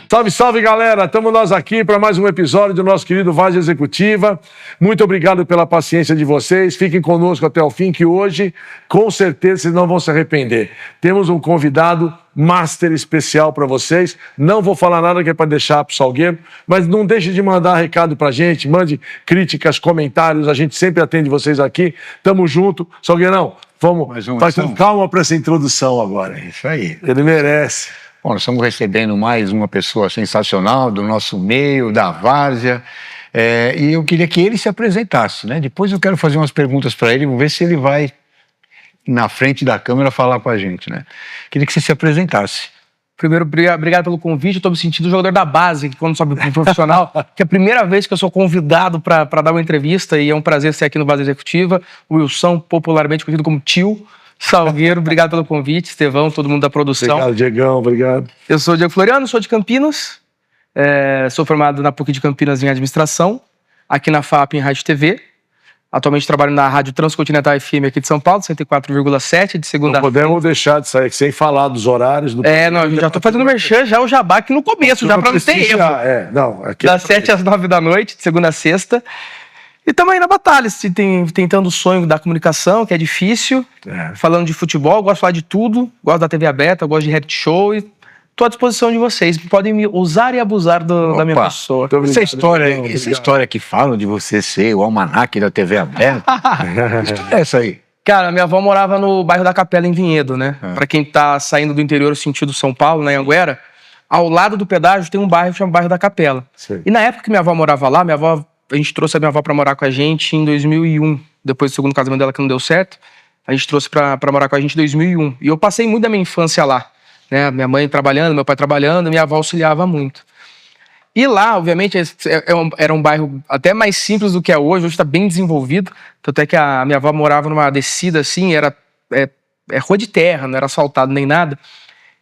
Salve, salve, galera! Estamos nós aqui para mais um episódio do nosso querido Várzea Executiva. Muito obrigado pela paciência de vocês. Fiquem conosco até o fim, que hoje, com certeza, vocês não vão se arrepender. Temos um convidado master especial para vocês. Não vou falar nada que é para deixar para o Salgueiro, mas não deixe de mandar recado para a gente, mande críticas, comentários, a gente sempre atende vocês aqui. Tamo junto. Salgueirão, vamos fazer com calma para essa introdução agora. É isso aí. Ele merece. Bom, nós estamos recebendo mais uma pessoa sensacional do nosso meio, da Várzea, e eu queria que ele se apresentasse, né? Depois eu quero fazer umas perguntas para ele, vamos ver se ele vai na frente da câmera falar com a gente, né? Queria que você se apresentasse. Primeiro, obrigado pelo convite. Eu estou me sentindo jogador da base, que quando sobe para profissional, que é a primeira vez que eu sou convidado para dar uma entrevista, e é um prazer ser aqui no Várzea Executiva. O Wilson, popularmente conhecido como Tio Salgueiro, obrigado pelo convite, Estevão, todo mundo da produção. Obrigado, Diegão, obrigado. Eu sou o Diego Floriano, sou de Campinas, sou formado na PUC de Campinas em administração, aqui na FAP em Rádio e TV. Atualmente trabalho na Rádio Transcontinental FM aqui de São Paulo, 104,7, de segunda a Não podemos deixar de sair sem falar dos horários. Não, já estou fazendo merchan, já o jabá aqui no começo, já para não ter erro. Aqui das 7 às 9 da noite, de segunda a sexta. E estamos aí na batalha, tentando o sonho da comunicação, que é difícil. Falando de futebol, gosto de falar de tudo. Gosto da TV aberta, gosto de reality show. E estou à disposição de vocês. Podem me usar e abusar da minha pessoa. Essa história que falam de você ser o almanaque da TV aberta, que história é essa aí? Cara, minha avó morava no bairro da Capela, em Vinhedo, né? Para quem tá saindo do interior, sentido São Paulo, na Anhanguera, ao lado do pedágio tem um bairro chamado Bairro da Capela. Sim. E na época que minha avó morava lá, a gente trouxe a minha avó para morar com a gente em 2001. Depois do segundo casamento dela, que não deu certo, a gente trouxe para morar com a gente em 2001. E eu passei muito da minha infância lá, né? Minha mãe trabalhando, meu pai trabalhando, minha avó auxiliava muito. E lá, obviamente, era um bairro até mais simples do que é hoje está bem desenvolvido. Tanto é que a minha avó morava numa descida assim, era rua de terra, não era asfaltado nem nada.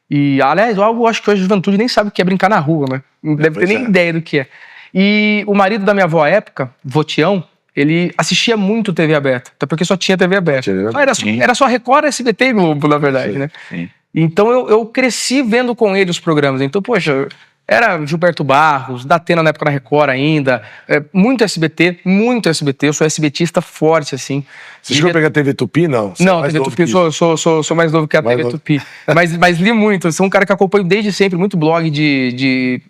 E, aliás, eu acho que hoje a juventude nem sabe o que é brincar na rua, né? Não deve ter nem ideia do que é. E o marido da minha avó à época, Votião, ele assistia muito TV aberta, até porque só tinha TV aberta. Era só Record, SBT e Globo, na verdade, né? Sim. Então eu cresci vendo com ele os programas. Então, poxa, era Gilberto Barros, Datena na época na Record ainda, muito SBT. Eu sou SBTista forte, assim. Você chegou a pegar TV Tupi, não? Não, TV Tupi, sou mais novo que a TV Tupi. Mas li muito, eu sou um cara que acompanho desde sempre, muito blog de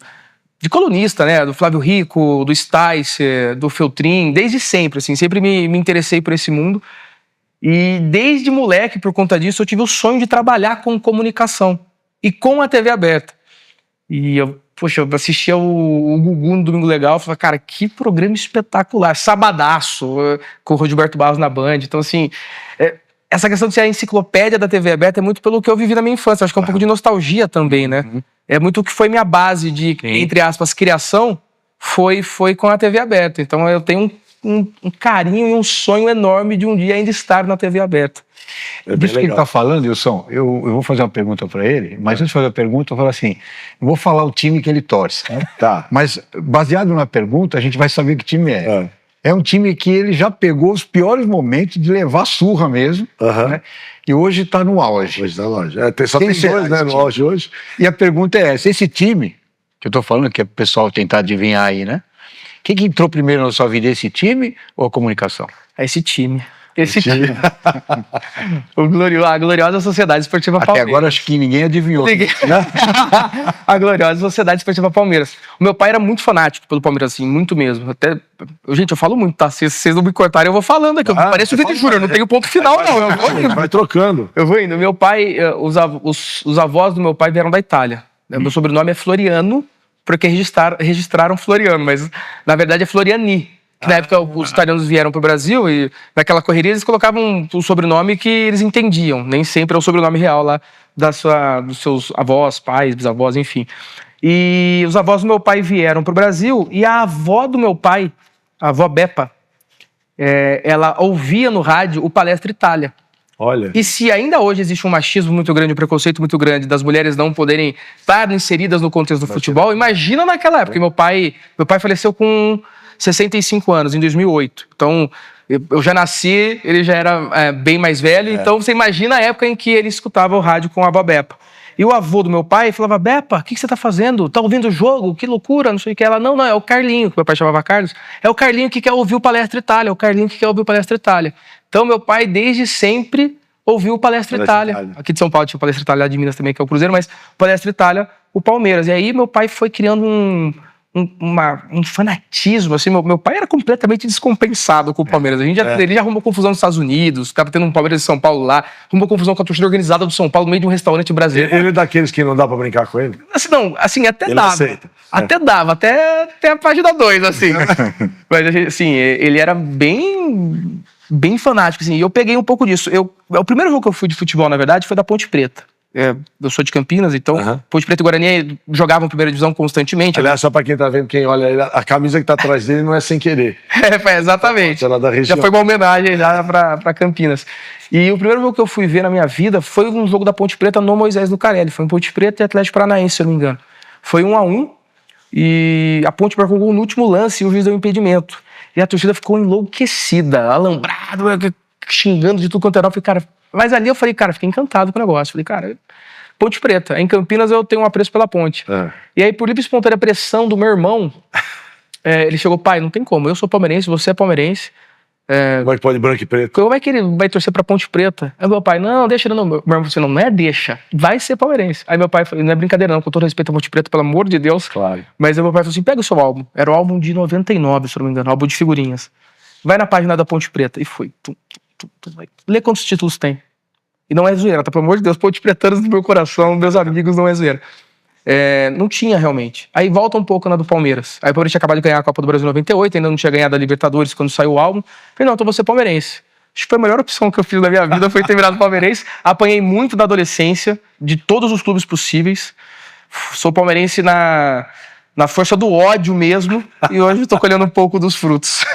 colunista, né? Do Flávio Rico, do Sticer, do Feltrin, desde sempre, assim, sempre me interessei por esse mundo. E desde moleque, por conta disso, eu tive o sonho de trabalhar com comunicação e com a TV aberta. E eu assistia o Gugu no Domingo Legal, eu falava, cara, que programa espetacular, sabadaço, com o Roberto Barros na Band. Então, assim, essa questão de ser a enciclopédia da TV aberta é muito pelo que eu vivi na minha infância. Acho que é um pouco de nostalgia também, né? É muito o que foi minha base de, entre aspas, criação, foi com a TV aberta. Então eu tenho um carinho e um sonho enorme de um dia ainda estar na TV aberta. Disso que ele está falando, Wilson, eu vou fazer uma pergunta para ele, mas antes de fazer a pergunta, eu falo assim, eu vou falar o time que ele torce. Tá. Mas baseado na pergunta, a gente vai saber que time é. É um time que ele já pegou os piores momentos de levar surra mesmo, né? E hoje está no auge. Hoje está no auge. Só tem dois, né, no auge hoje. E a pergunta é essa, esse time, que eu estou falando, que é o pessoal tentar adivinhar aí, né? Quem que entrou primeiro na sua vida, esse time ou a comunicação? É esse time. A gloriosa Sociedade Esportiva Palmeiras. Até agora acho que ninguém adivinhou. A gloriosa Sociedade Esportiva Palmeiras. O meu pai era muito fanático pelo Palmeiras, assim, muito mesmo. Gente, eu falo muito, tá? Se vocês não me cortarem, eu vou falando aqui. Parece o vídeo, juro, eu não tenho ponto final, não. Eu vou indo. Vai trocando. Eu vou indo. Meu pai, os avós do meu pai vieram da Itália. Meu sobrenome é Floriano, porque registraram Floriano, mas na verdade é Floriani. Que na época os italianos vieram para o Brasil e naquela correria eles colocavam o sobrenome que eles entendiam. Nem sempre é o sobrenome real lá dos seus avós, pais, bisavós, enfim. E os avós do meu pai vieram para o Brasil e a avó do meu pai, a avó Beppa, ela ouvia no rádio o Palestra Itália. Olha. E se ainda hoje existe um machismo muito grande, um preconceito muito grande das mulheres não poderem estar inseridas no contexto do futebol, imagina naquela época. Meu pai faleceu com 65 anos, em 2008. Então, eu já nasci, ele já era bem mais velho. Então, você imagina a época em que ele escutava o rádio com a avó Bepa. E o avô do meu pai falava, Bepa, o que você tá fazendo? Tá ouvindo o jogo? Que loucura, não sei o que. Ela, não, é o Carlinho, que meu pai chamava Carlos. É o Carlinho que quer ouvir o Palestra Itália, é o Carlinho que quer ouvir o Palestra Itália. Então, meu pai, desde sempre, ouviu o Palestra Itália. Aqui de São Paulo tinha o Palestra Itália, lá de Minas também, que é o Cruzeiro, mas o Palestra Itália, o Palmeiras. E aí, meu pai foi criando um fanatismo, assim, meu pai era completamente descompensado com o Palmeiras. Ele já arrumou confusão nos Estados Unidos, estava tendo um Palmeiras de São Paulo lá, arrumou confusão com a torcida organizada do São Paulo no meio de um restaurante brasileiro. Ele é daqueles que não dá pra brincar com ele? Assim, até ele dava. Aceita. Até dava, até a página 2, assim. Mas, assim, ele era bem fanático, assim, e eu peguei um pouco disso. O primeiro jogo que eu fui de futebol, na verdade, foi da Ponte Preta. Eu sou de Campinas, então Ponte Preta e Guarani jogavam primeira divisão constantemente. Aliás, só pra quem tá vendo, quem olha, a camisa que tá atrás dele não é sem querer. Exatamente. Da já foi uma homenagem já pra Campinas. E o primeiro jogo que eu fui ver na minha vida foi um jogo da Ponte Preta no Moisés Lucarelli. Foi em Ponte Preta e Atlético Paranaense, se eu não me engano. Foi 1-1 e a Ponte marcou um gol no último lance e o juiz deu impedimento. E a torcida ficou enlouquecida, alambrado, xingando de tudo quanto era. Eu falei, cara... Mas ali eu falei, cara, fiquei encantado com o negócio. Falei, cara, Ponte Preta. Em Campinas eu tenho um apreço pela Ponte. E aí, por livre e espontânea pressão do meu irmão, ele chegou, pai, não tem como. Eu sou palmeirense, você é palmeirense. Como é que pode branco e preto? Como é que ele vai torcer pra Ponte Preta? Aí meu pai, não, deixa ele não. Meu irmão falou assim, não é deixa, vai ser palmeirense. Aí meu pai falou, não é brincadeira não, com todo respeito à Ponte Preta, pelo amor de Deus. Claro. Mas aí meu pai falou assim, pega o seu álbum. Era o álbum de 99, se eu não me engano, álbum de figurinhas. Vai na página da Ponte Preta. E fui. Lê quantos títulos tem. E não é zoeira, tá? Pelo amor de Deus, Ponte Pretanos do meu coração, meus amigos, não é zoeira. Não tinha realmente. Aí volta um pouco na do Palmeiras. Aí o Palmeiras tinha acabado de ganhar a Copa do Brasil em 98, ainda não tinha ganhado a Libertadores quando saiu o álbum. Falei, não, então vou ser palmeirense. Acho que foi a melhor opção que eu fiz na minha vida, foi ter virado palmeirense. Apanhei muito da adolescência, de todos os clubes possíveis. Sou palmeirense na força do ódio mesmo, e hoje estou colhendo um pouco dos frutos.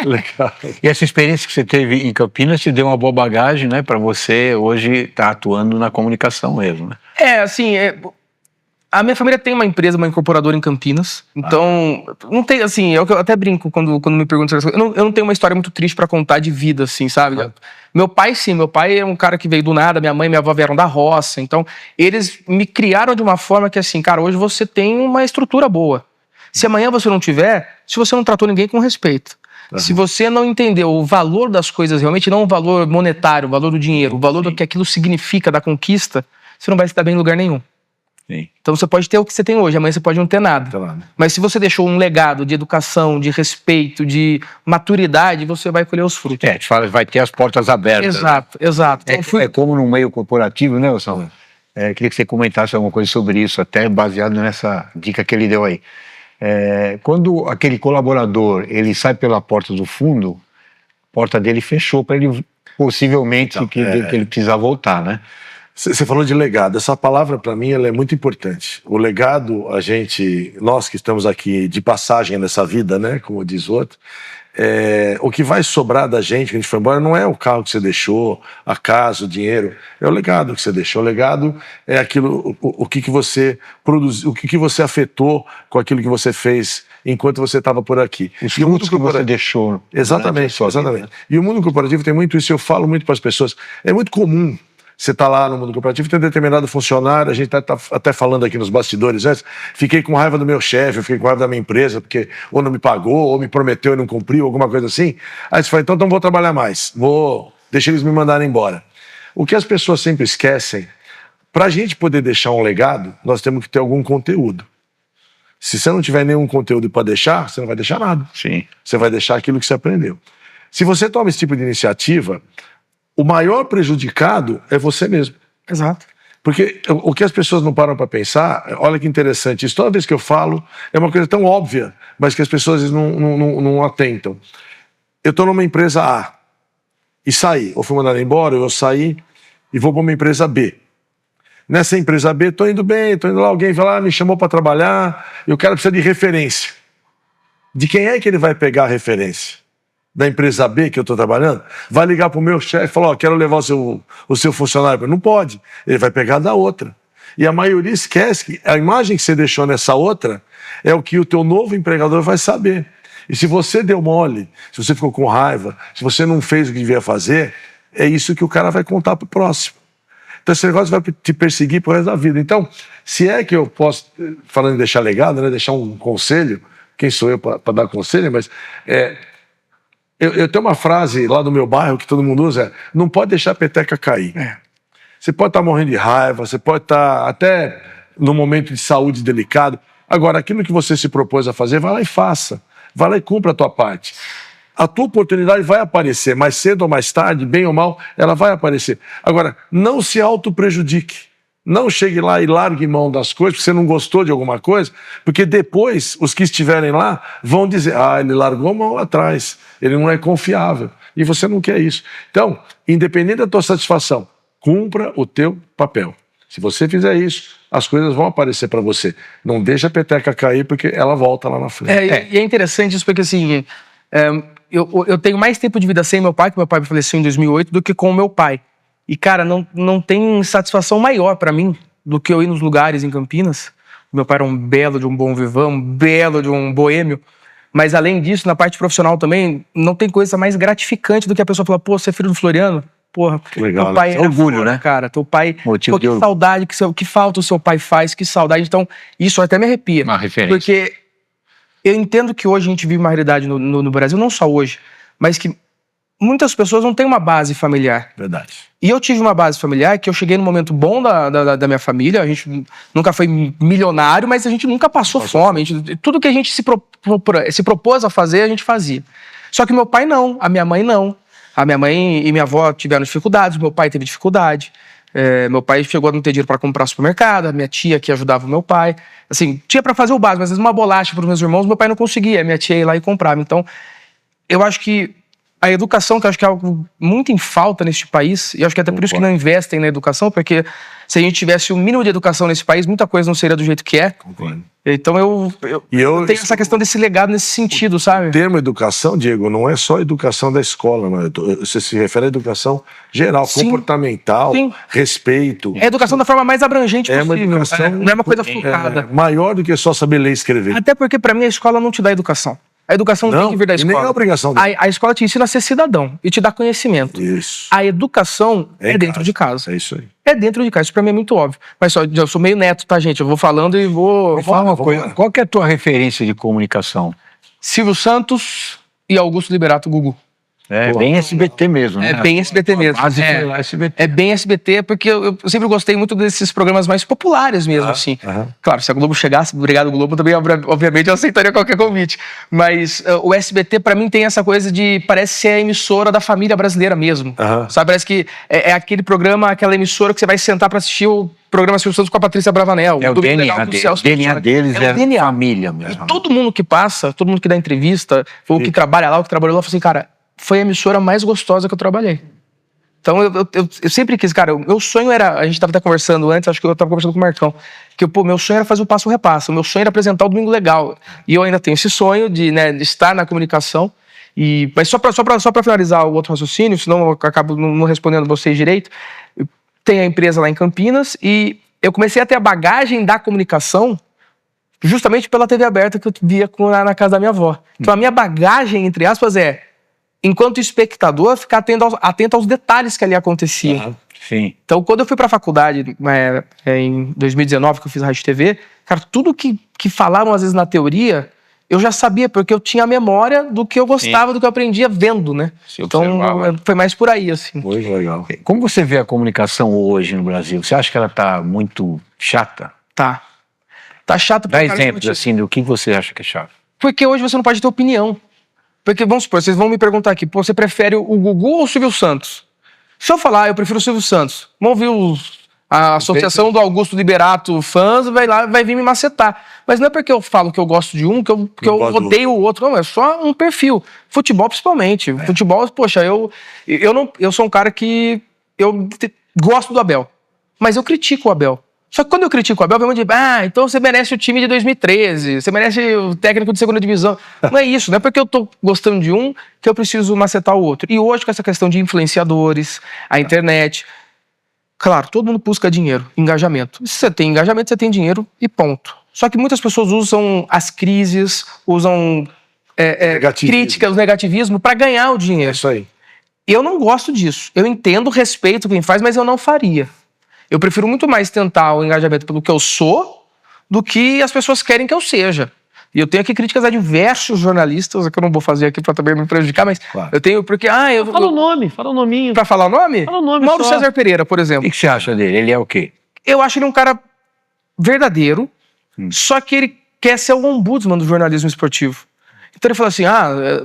Legal. E essa experiência que você teve em Campinas te deu uma boa bagagem, né, para você hoje estar atuando na comunicação mesmo, né? A minha família tem uma empresa, uma incorporadora em Campinas, então não tem, assim, eu até brinco quando me perguntam, eu não tenho uma história muito triste para contar de vida, assim, sabe? Meu pai é um cara que veio do nada, minha mãe e minha avó vieram da roça, então eles me criaram de uma forma que, assim, cara, hoje você tem uma estrutura boa. Se amanhã você não tiver, se você não tratou ninguém com respeito, se você não entendeu o valor das coisas realmente, não o valor monetário, o valor do dinheiro, o valor do que aquilo significa da conquista, você não vai se dar bem em lugar nenhum. Sim. Então você pode ter o que você tem hoje, amanhã você pode não ter nada. Mas se você deixou um legado de educação, de respeito, de maturidade, você vai colher os frutos. Te fala, vai ter as portas abertas. Exato. Então, é como no meio corporativo, né, Wilson? Queria que você comentasse alguma coisa sobre isso, até baseado nessa dica que ele deu aí. Quando aquele colaborador ele sai pela porta do fundo, a porta dele fechou para ele possivelmente que ele precisa voltar, né? Você falou de legado. Essa palavra, para mim, ela é muito importante. O legado, nós que estamos aqui de passagem nessa vida, né, como diz o outro, o que vai sobrar da gente, que a gente foi embora, não é o carro que você deixou, a casa, o dinheiro, é o legado que você deixou. O legado é aquilo, o que você produziu, o que você afetou com aquilo que você fez enquanto você estava por aqui. Os frutos que você deixou. Exatamente. E o mundo corporativo tem muito isso, eu falo muito para as pessoas, é muito comum. Você está lá no mundo corporativo, tem determinado funcionário, a gente está até falando aqui nos bastidores antes, fiquei com raiva do meu chefe, eu fiquei com raiva da minha empresa, porque ou não me pagou, ou me prometeu e não cumpriu, alguma coisa assim. Aí você fala, então não vou trabalhar mais, deixa eles me mandarem embora. O que as pessoas sempre esquecem, para a gente poder deixar um legado, nós temos que ter algum conteúdo. Se você não tiver nenhum conteúdo para deixar, você não vai deixar nada. Sim. Você vai deixar aquilo que você aprendeu. Se você toma esse tipo de iniciativa, o maior prejudicado é você mesmo. Exato. Porque o que as pessoas não param para pensar, olha que interessante, isso toda vez que eu falo, é uma coisa tão óbvia, mas que as pessoas não atentam. Eu estou numa empresa A e saí, ou fui mandado embora, eu saí e vou para uma empresa B. Nessa empresa B, estou indo bem, estou indo lá, alguém vai lá, me chamou para trabalhar, e o cara precisa de referência. De quem é que ele vai pegar a referência? da empresa B que eu estou trabalhando, vai ligar para o meu chefe e falar, quero levar o seu funcionário. Não pode, ele vai pegar da outra. E a maioria esquece que a imagem que você deixou nessa outra é o que o teu novo empregador vai saber. E se você deu mole, se você ficou com raiva, se você não fez o que devia fazer, é isso que o cara vai contar para o próximo. Então esse negócio vai te perseguir pro resto da vida. Então, se é que eu posso, falando em deixar legado, né, deixar um conselho, quem sou eu para dar conselho, mas eu tenho uma frase lá no meu bairro que todo mundo usa, não pode deixar a peteca cair. Você pode estar morrendo de raiva, você pode estar até num momento de saúde delicado. Agora, aquilo que você se propôs a fazer, vai lá e faça. Vai lá e cumpra a tua parte. A tua oportunidade vai aparecer, mais cedo ou mais tarde, bem ou mal, ela vai aparecer. Agora, não se auto-prejudique. Não chegue lá e largue mão das coisas, porque você não gostou de alguma coisa, porque depois os que estiverem lá vão dizer, ele largou a mão lá atrás, ele não é confiável. E você não quer isso. Então, independente da tua satisfação, cumpra o teu papel. Se você fizer isso, as coisas vão aparecer para você. Não deixa a peteca cair, porque ela volta lá na frente. E é interessante isso, porque assim, eu tenho mais tempo de vida sem meu pai, que meu pai faleceu em 2008, do que com o meu pai. E, cara, não tem satisfação maior para mim do que eu ir nos lugares em Campinas. Meu pai era um belo de um bom vivão, um belo de um boêmio. Mas, além disso, na parte profissional também, não tem coisa mais gratificante do que a pessoa falar, você é filho do Floriano? Porra, legal, teu pai né? Orgulho, fora, né? Cara, teu pai... que saudade, que falta o seu pai faz, que saudade. Então, isso até me arrepia. Uma referência. Porque eu entendo que hoje a gente vive uma realidade no Brasil, não só hoje, mas que muitas pessoas não têm uma base familiar. Verdade. E eu tive uma base familiar que eu cheguei num momento bom da minha família, a gente nunca foi milionário, mas a gente nunca passou fome. Tudo que a gente se propôs a fazer, a gente fazia. Só que meu pai não, a minha mãe não. A minha mãe e minha avó tiveram dificuldades, meu pai teve dificuldade. Meu pai chegou a não ter dinheiro para comprar supermercado, a minha tia que ajudava o meu pai. Assim, tinha para fazer o básico, mas às vezes uma bolacha para os meus irmãos, meu pai não conseguia, minha tia ia lá e comprava. Então, eu acho que a educação, que eu acho que é algo muito em falta neste país, e acho que até por isso que não investem na educação, porque se a gente tivesse um mínimo de educação nesse país, muita coisa não seria do jeito que é. Concordo. Então eu tenho essa questão desse legado nesse sentido, sabe? O termo educação, Diego, não é só educação da escola, mas você se refere à educação geral, sim, comportamental, sim, respeito. É a educação da forma mais abrangente possível. Uma educação, não é uma coisa focada. Maior do que só saber ler e escrever. Até porque, para mim, a escola não te dá educação. A educação não tem que vir da escola. Nem a obrigação dele. A escola te ensina a ser cidadão e te dá conhecimento. Isso. A educação é dentro de casa. É isso aí. É dentro de casa. Isso pra mim é muito óbvio. Mas eu sou meio neto, tá, gente? Eu vou falando e vou... Me fala uma coisa. Qual que é a tua referência de comunicação? Silvio Santos e Augusto Liberato, Gugu. Bem SBT mesmo, né? É bem SBT mesmo. É bem SBT, porque eu sempre gostei muito desses programas mais populares mesmo, assim. Claro, se a Globo chegasse, obrigado Globo, também obviamente eu aceitaria qualquer convite. Mas o SBT, pra mim, tem essa coisa de, parece ser a emissora da família brasileira mesmo. Sabe, parece que é aquele programa, aquela emissora que você vai sentar pra assistir o programa Silvio Santos com a Patrícia Bravanel. O DNA deles é a família mesmo. Todo mundo que passa, todo mundo que dá entrevista, ou que trabalha lá, ou que trabalhou lá, fala assim, cara, foi a emissora mais gostosa que eu trabalhei. Então, eu sempre quis, cara, o meu sonho era, a gente estava até conversando antes, acho que eu estava conversando com o Marcão, que, meu sonho era fazer o Passo Repasso, o meu sonho era apresentar o Domingo Legal. E eu ainda tenho esse sonho de estar na comunicação. Mas só para finalizar o outro raciocínio, senão eu acabo não respondendo vocês direito, tem a empresa lá em Campinas e eu comecei a ter a bagagem da comunicação justamente pela TV aberta que eu via na casa da minha avó. Então, a minha bagagem, entre aspas, enquanto espectador, ficar atento aos detalhes que ali aconteciam. Sim. Então, quando eu fui para a faculdade, em 2019, que eu fiz rádio e TV, cara, tudo que falaram, às vezes, na teoria, eu já sabia, porque eu tinha a memória do que eu gostava, do que eu aprendia vendo, né? Então, foi mais por aí, assim. Muito legal. Como você vê a comunicação hoje no Brasil? Você acha que ela tá muito chata? Tá. Tá chato. Dá exemplos, assim, do que você acha que é chato. Porque hoje você não pode ter opinião. Porque, vamos supor, vocês vão me perguntar aqui, você prefere o Gugu ou o Silvio Santos? Se eu falar, eu prefiro o Silvio Santos, vão vir a associação do Augusto Liberato fãs, vai vir me macetar. Mas não é porque eu falo que eu gosto de um, que eu odeio o outro, não, é só um perfil. Futebol, principalmente. Futebol, poxa, eu sou um cara que eu gosto do Abel, mas eu critico o Abel. Só que quando eu critico o Abel, vem muito de, então você merece o time de 2013, você merece o técnico de segunda divisão. Não é isso, não é porque eu tô gostando de um que eu preciso macetar o outro. E hoje, com essa questão de influenciadores, a internet, claro, todo mundo busca dinheiro, engajamento. Se você tem engajamento, você tem dinheiro e ponto. Só que muitas pessoas usam as crises, usam críticas, o negativismo para ganhar o dinheiro. É isso aí. Eu não gosto disso. Eu entendo, respeito quem faz, mas eu não faria. Eu prefiro muito mais tentar o engajamento pelo que eu sou do que as pessoas querem que eu seja. E eu tenho aqui críticas a diversos jornalistas, que eu não vou fazer aqui para também me prejudicar, mas eu tenho porque... Fala o nome, fala o nominho. Pra falar o nome? Fala o nome Mauro só. César Pereira, por exemplo. O que você acha dele? Ele é o quê? Eu acho ele um cara verdadeiro, só que ele quer ser o ombudsman do jornalismo esportivo. Então ele fala assim,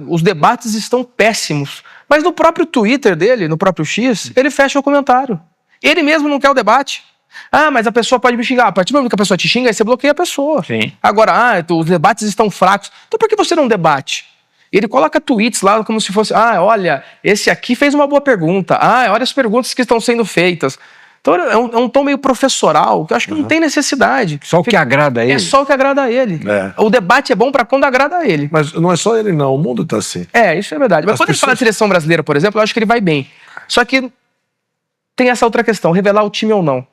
os debates estão péssimos. Mas no próprio Twitter dele, no próprio X, ele fecha o comentário. Ele mesmo não quer o debate. Mas a pessoa pode me xingar. A partir do momento que a pessoa te xinga, aí você bloqueia a pessoa. Sim. Agora, os debates estão fracos. Então por que você não debate? Ele coloca tweets lá como se fosse, olha, esse aqui fez uma boa pergunta. Olha as perguntas que estão sendo feitas. Então é um tom meio professoral, que eu acho que não tem necessidade. Só o que agrada a ele. É só o que agrada a ele. O debate é bom pra quando agrada a ele. Mas não é só ele, não. O mundo tá assim. Isso é verdade. Mas quando ele fala de seleção brasileira, por exemplo, eu acho que ele vai bem. Só que tem essa outra questão, revelar o time ou não.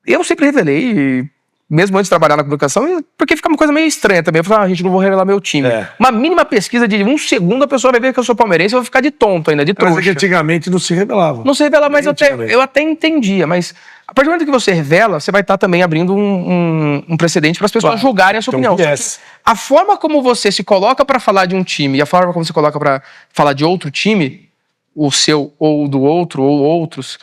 Eu sempre revelei, mesmo antes de trabalhar na comunicação, porque fica uma coisa meio estranha também. Eu falei, gente, não vou revelar meu time. Uma mínima pesquisa de 1 segundo, a pessoa vai ver que eu sou palmeirense e eu vou ficar de tonto ainda, de trouxa. Mas é que antigamente não se revelava. Não se revela, mas eu até entendia. Mas a partir do momento que você revela, você vai estar também abrindo um precedente para as pessoas julgarem a sua opinião. A forma como você se coloca para falar de um time e a forma como você coloca para falar de outro time, o seu ou do outro ou outros,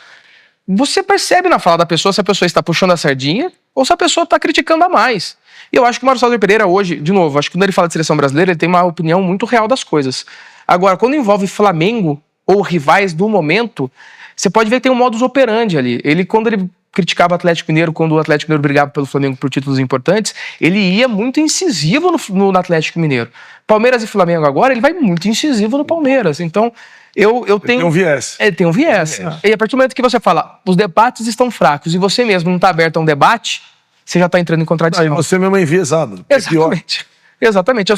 você percebe na fala da pessoa se a pessoa está puxando a sardinha ou se a pessoa está criticando a mais. E eu acho que o Mauro César Pereira hoje, de novo, acho que quando ele fala de seleção brasileira, ele tem uma opinião muito real das coisas. Agora, quando envolve Flamengo ou rivais do momento, você pode ver que tem um modus operandi ali. Quando ele criticava o Atlético Mineiro, quando o Atlético Mineiro brigava pelo Flamengo por títulos importantes, ele ia muito incisivo no Atlético Mineiro. Palmeiras e Flamengo agora, ele vai muito incisivo no Palmeiras. Então, eu tenho... Tem um viés. Tem um viés. E a partir do momento que você fala, os debates estão fracos e você mesmo não está aberto a um debate, você já está entrando em contradição. E você mesmo é enviesado. Exatamente. Exatamente. Eu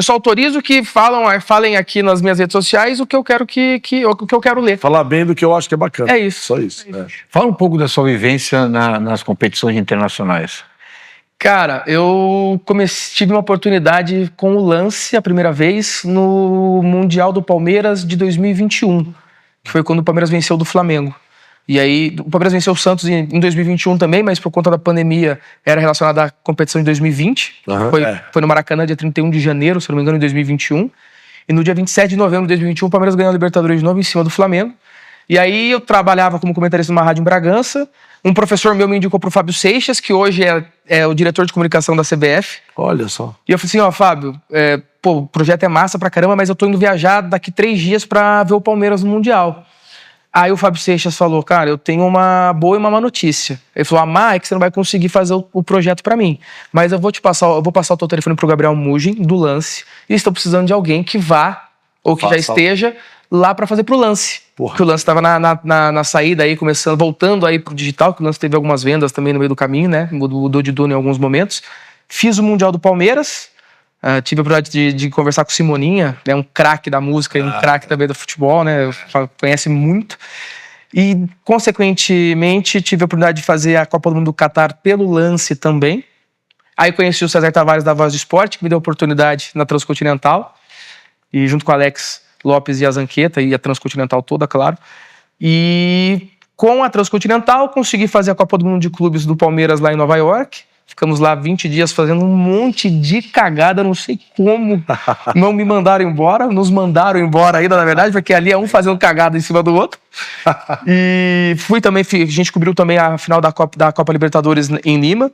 só autorizo que falem aqui nas minhas redes sociais o que eu quero o que eu quero ler. Falar bem do que eu acho que é bacana. É isso. Só isso. Fala um pouco da sua vivência nas competições internacionais. Cara, eu tive uma oportunidade com o Lance a primeira vez no Mundial do Palmeiras de 2021, que foi quando o Palmeiras venceu do Flamengo. E aí, o Palmeiras venceu o Santos em 2021 também, mas por conta da pandemia era relacionado à competição de 2020. Foi no Maracanã, dia 31 de janeiro, se não me engano, em 2021. E no dia 27 de novembro de 2021, o Palmeiras ganhou a Libertadores de novo em cima do Flamengo. E aí eu trabalhava como comentarista numa rádio em Bragança. Um professor meu me indicou pro Fábio Seixas, que hoje é o diretor de comunicação da CBF. Olha só. E eu falei assim, Fábio, o projeto é massa pra caramba, mas eu tô indo viajar daqui 3 dias pra ver o Palmeiras no Mundial. Aí o Fábio Seixas falou, cara, eu tenho uma boa e uma má notícia. Ele falou, é que você não vai conseguir fazer o projeto pra mim. Mas eu vou passar o teu telefone pro Gabriel Mugin, do Lance, e estou precisando de alguém que vá, ou que já esteja lá pra fazer pro Lance. Porque o Lance estava na saída aí, voltando aí pro digital, que o Lance teve algumas vendas também no meio do caminho, né? Mudou de dono em alguns momentos. Fiz o Mundial do Palmeiras, tive a oportunidade de conversar com o Simoninha, né? Um craque da música e um craque também do futebol, né? Conhece muito. E, consequentemente, tive a oportunidade de fazer a Copa do Mundo do Catar pelo Lance também. Aí conheci o César Tavares da Voz do Esporte, que me deu a oportunidade na Transcontinental. E junto com o Alex Lopes e a Zanqueta, e a Transcontinental toda, claro. E com a Transcontinental, consegui fazer a Copa do Mundo de Clubes do Palmeiras lá em Nova York. Ficamos lá 20 dias fazendo um monte de cagada, não sei como. Não me mandaram embora, nos mandaram embora ainda, na verdade, porque ali é um fazendo cagada em cima do outro. E a gente cobriu também a final da Copa Libertadores em Lima.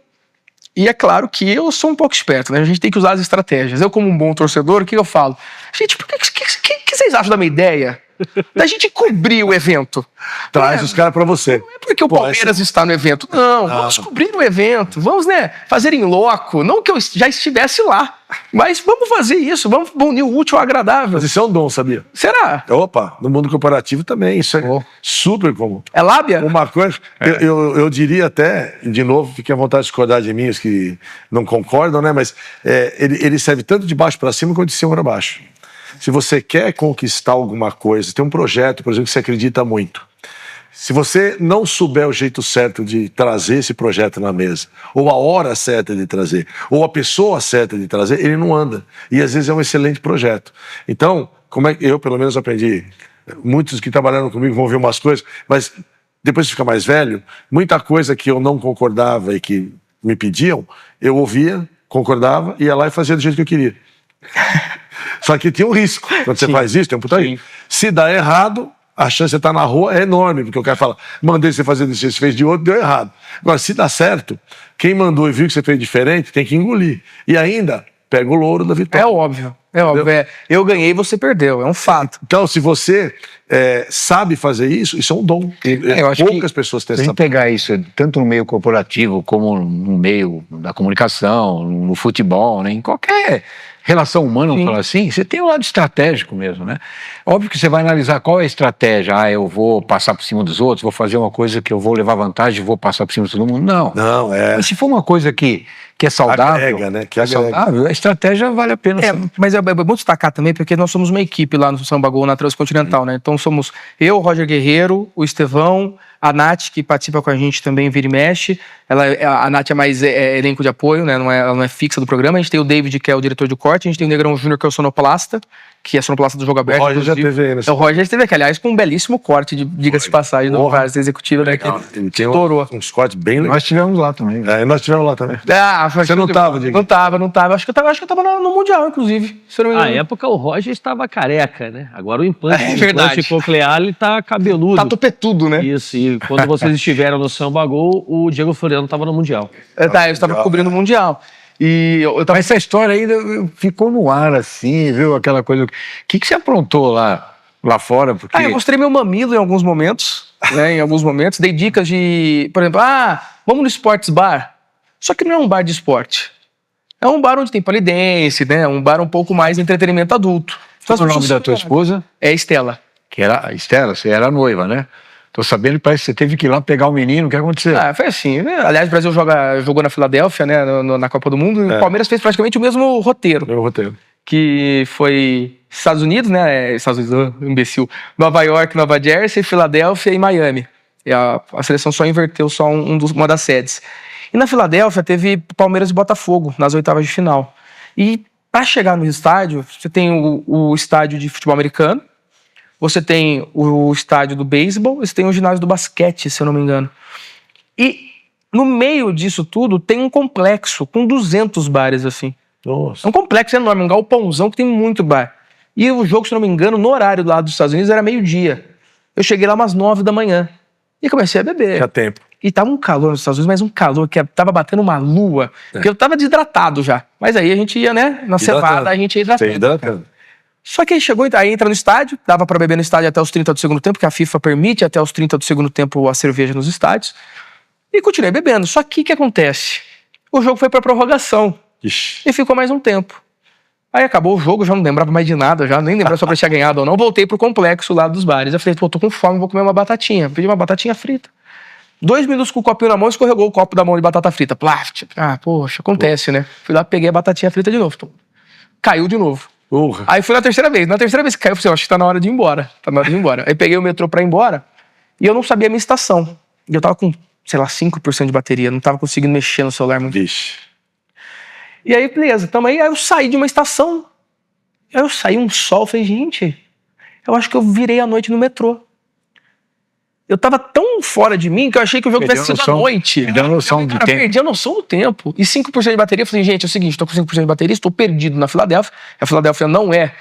E é claro que eu sou um pouco esperto, né? A gente tem que usar as estratégias. Eu, como um bom torcedor, o que eu falo? Gente, que vocês acham da minha ideia? Da gente cobrir o evento. Traz os caras pra você. Não é porque o Palmeiras está no evento. Não, vamos cobrir o evento. Vamos, né, fazer em loco. Não que eu já estivesse lá. Mas vamos fazer isso. Vamos unir o útil ao agradável. Mas isso é um dom, sabia? Será? Opa, no mundo corporativo também. Isso é super comum. É lábia? Uma coisa, eu diria até, de novo, fiquem à vontade de discordar de mim, os que não concordam, né? Mas ele serve tanto de baixo para cima quanto de cima para baixo. Se você quer conquistar alguma coisa, tem um projeto, por exemplo, que você acredita muito. Se você não souber o jeito certo de trazer esse projeto na mesa, ou a hora certa de trazer, ou a pessoa certa de trazer, ele não anda. E às vezes é um excelente projeto. Então, como é que eu, pelo menos, aprendi? Muitos que trabalharam comigo vão ver umas coisas, mas depois de ficar mais velho, muita coisa que eu não concordava e que me pediam, eu ouvia, concordava, ia lá e fazia do jeito que eu queria. Só que tinha um risco. Quando você faz isso, tem um puta risco. Se dá errado, a chance de você estar na rua é enorme, porque o cara fala, mandei você fazer isso, você fez de outro, deu errado. Agora, se dá certo, quem mandou e viu que você fez diferente, tem que engolir. E ainda, pega o louro da vitória. É óbvio. Eu ganhei e você perdeu, é um fato. Então, se você sabe fazer isso, isso é um dom. Eu acho poucas pessoas têm essa. Se a gente pegar isso tanto no meio corporativo, como no meio da comunicação, no futebol, né, em qualquer relação humana, vamos falar assim, você tem o lado estratégico mesmo, né? Óbvio que você vai analisar qual é a estratégia. Eu vou passar por cima dos outros, vou fazer uma coisa que eu vou levar vantagem, vou passar por cima de todo mundo. Não. Mas se for uma coisa que é saudável, agrega, né? Que saudável, a estratégia vale a pena. Mas é bom destacar também, porque nós somos uma equipe lá no Samba Gol, na Transcontinental, né? Então somos eu, o Roger Guerreiro, o Estevão, a Nath, que participa com a gente também, vira e mexe. A Nath é mais elenco de apoio, né? Ela não é fixa do programa. A gente tem o David, que é o diretor de corte. A gente tem o Negrão Júnior, que é o sonoplasta, que é sonoplasta do Jogo Aberto. O Roger já teve aí, né? O Roger já esteve aqui, aliás, com um belíssimo corte, diga-se de passagem, do Várzea Executiva, né? Que ele tinha uns cortes bem legais. Nós tivemos lá também. Nós tivemos lá também. Você não estava, Diego? Não tava. Acho que eu tava no Mundial, inclusive. Na época, o Roger estava careca, né? Agora o implante coclear, ele tá cabeludo. Tá topetudo, né? Isso, e quando vocês estiveram no Samba Gol, o Diego Floriano estava no Mundial. Eu estava cobrindo o Mundial. Mas essa história ainda ficou no ar, assim, viu? Aquela coisa. O que você aprontou lá fora? Porque... eu mostrei meu mamilo em alguns momentos, né? Em alguns momentos. Dei dicas de, por exemplo, vamos no Sports Bar. Só que não é um bar de esporte. É um bar onde tem polidense, né? Um bar um pouco mais de entretenimento adulto. Então, o nome da tua esposa? É Estela. Estela, você era noiva, né? Tô sabendo que parece que você teve que ir lá pegar o menino, o que aconteceu? Foi assim, né? Aliás, o Brasil jogou na Filadélfia, né, na Copa do Mundo, e o Palmeiras fez praticamente o mesmo roteiro. Que foi Estados Unidos, né, Estados Unidos, imbecil, Nova York, Nova Jersey, Filadélfia e Miami. E a seleção só inverteu uma das sedes. E na Filadélfia teve Palmeiras e Botafogo, nas oitavas de final. E para chegar no estádio, você tem o estádio de futebol americano, você tem o estádio do beisebol, você tem o ginásio do basquete, se eu não me engano. E no meio disso tudo tem um complexo com 200 bares, assim. Nossa. É um complexo enorme, um galpãozão que tem muito bar. E o jogo, se eu não me engano, no horário lá dos Estados Unidos era meio-dia. Eu cheguei lá umas 9 da manhã e comecei a beber. Tinha tempo. E tava um calor nos Estados Unidos, mas um calor que tava batendo uma lua, porque eu tava desidratado já. Mas aí a gente ia, né, na cevada, a gente ia hidratando. Só que aí aí entra no estádio, dava pra beber no estádio até os 30 do segundo tempo, porque a FIFA permite até os 30 do segundo tempo a cerveja nos estádios. E continuei bebendo. Só que o que acontece? O jogo foi pra prorrogação. Ixi. E ficou mais um tempo. Aí acabou o jogo, já não lembrava mais de nada, já nem lembrava se eu tinha ganhado ou não. Voltei pro complexo lá dos bares. Eu falei, tô com fome, vou comer uma batatinha. Pedi uma batatinha frita. 2 minutos com o copinho na mão, escorregou o copo da mão de batata frita. Plaft. Poxa, acontece, né? Fui lá, peguei a batatinha frita de novo. Caiu de novo. Aí fui na terceira vez. Na terceira vez que caiu, eu falei, acho que tá na hora de ir embora. Aí peguei o metrô pra ir embora e eu não sabia a minha estação. E eu tava com, sei lá, 5% de bateria. Não tava conseguindo mexer no celular muito. Vixe. E aí, beleza. Aí eu saí de uma estação. Aí eu saí um sol. Falei, gente, eu acho que eu virei a noite no metrô. Eu tava tão fora de mim que eu achei que o jogo tivesse sido à noite. Perdeu a noção do tempo. Perdi a noção do tempo. E 5% de bateria, eu falei, gente, é o seguinte, tô com 5% de bateria, estou perdido na Filadélfia. A Filadélfia não é,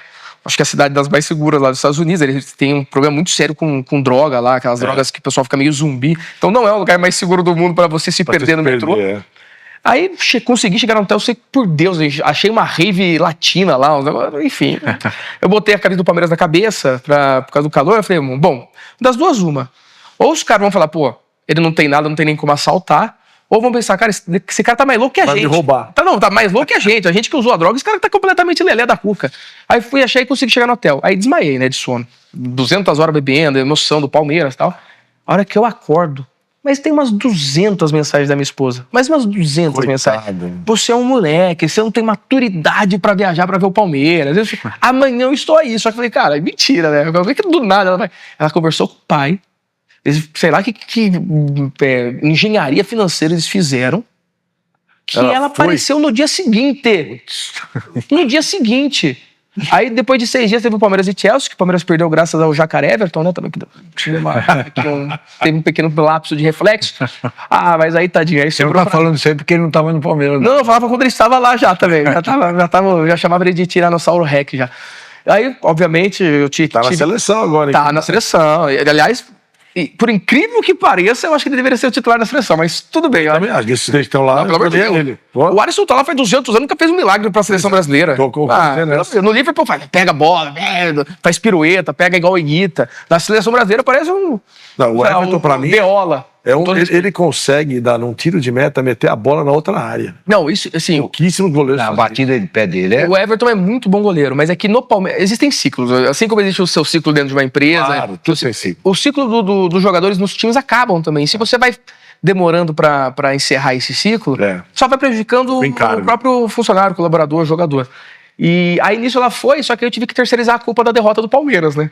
acho que é a cidade das mais seguras lá dos Estados Unidos. Eles têm um problema muito sério com droga lá, aquelas drogas que o pessoal fica meio zumbi. Então não é o lugar mais seguro do mundo para você se perder no metrô. Aí consegui chegar no hotel, sei que por Deus, achei uma rave latina lá, enfim. Eu botei a camisa do Palmeiras na cabeça por causa do calor, eu falei, bom, das duas uma. Ou os caras vão falar, pô, ele não tem nada, não tem nem como assaltar, ou vão pensar, cara, esse cara tá mais louco que a gente. Vai me roubar. Tá mais louco que a gente que usou a droga, esse cara tá completamente lelé da cuca. Aí fui, achei e consegui chegar no hotel. Aí desmaiei, né, de sono. 200 horas bebendo, emoção do Palmeiras e tal. A hora que eu acordo, mas tem umas 200 mensagens da minha esposa. Mais umas 200 mensagens. Você é um moleque, você não tem maturidade pra viajar pra ver o Palmeiras. Amanhã eu estou aí. Só que eu falei, cara, é mentira, né? Eu falei que do nada ela conversou com o pai. Sei lá que engenharia financeira eles fizeram. Que ela apareceu no dia seguinte. No dia seguinte. Aí, depois de 6 dias, teve o Palmeiras e Chelsea, que o Palmeiras perdeu graças ao Jacaré Everton, né? Também teve um pequeno lapso de reflexo. Mas aí, tadinho. Aí você não tá falando isso aí porque ele não tava no Palmeiras. Não, eu falava quando ele estava lá já também. Já chamava ele de Tiranossauro Rex já. Aí, obviamente, eu tive... Tá na seleção agora, hein? Tá na seleção. Aliás... por incrível que pareça, eu acho que ele deveria ser o titular da seleção, mas tudo bem. Também acho que esses três estão lá. Não, pelo amor de Deus. O Alisson tá lá faz 200 anos, nunca fez um milagre pra seleção brasileira. No Liverpool pega a bola, faz pirueta, pega igual o Iguita. Na seleção brasileira parece um... Não, o Everton, pra mim... Beola. Ele consegue dar num tiro de meta, meter a bola na outra área. Não, isso, assim... Pouquíssimos goleiros. A batida de pé dele O Everton é muito bom goleiro, mas é que no Palmeiras... Existem ciclos. Assim como existe o seu ciclo dentro de uma empresa... Claro, tudo tem ciclo. O ciclo dos jogadores nos times acabam também. Se você vai demorando pra encerrar esse ciclo, só vai prejudicando o próprio funcionário, colaborador, jogador. E aí nisso ela foi, só que eu tive que terceirizar a culpa da derrota do Palmeiras, né?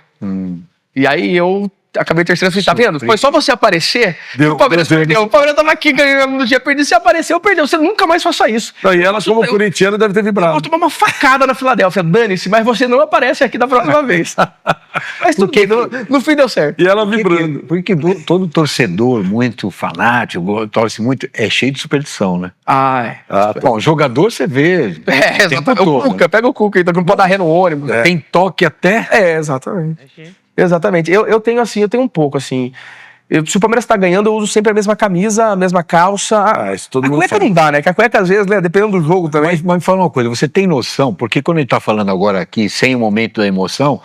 E aí eu... acabei terceiro, tá vendo? Foi só você aparecer, o Palmeiras perdeu. O Palmeiras tava aqui ganhando no dia, perdido, você apareceu, perdeu. Você nunca mais faça isso. E ela, como corintiana, deve ter vibrado. Eu vou tomar uma facada na Filadélfia, dane-se, mas você não aparece aqui da próxima vez. Mas tudo bem, no fim deu certo. E ela vibrando. Porque todo torcedor muito fanático, torce muito, é cheio de superstição, né? Bom, jogador você vê. Exatamente. O Cuca, pega o Cuca, então não pode dar ré no ônibus. Tem toque até. Exatamente. Exatamente. Eu tenho um pouco, assim. Se o Palmeiras tá ganhando, eu uso sempre a mesma camisa, a mesma calça. Isso todo a mundo cueca fala. não dá, né? Que a cueca, às vezes, né, dependendo do jogo também. Mas me fala uma coisa, você tem noção, porque quando ele tá falando agora aqui, sem o momento da emoção,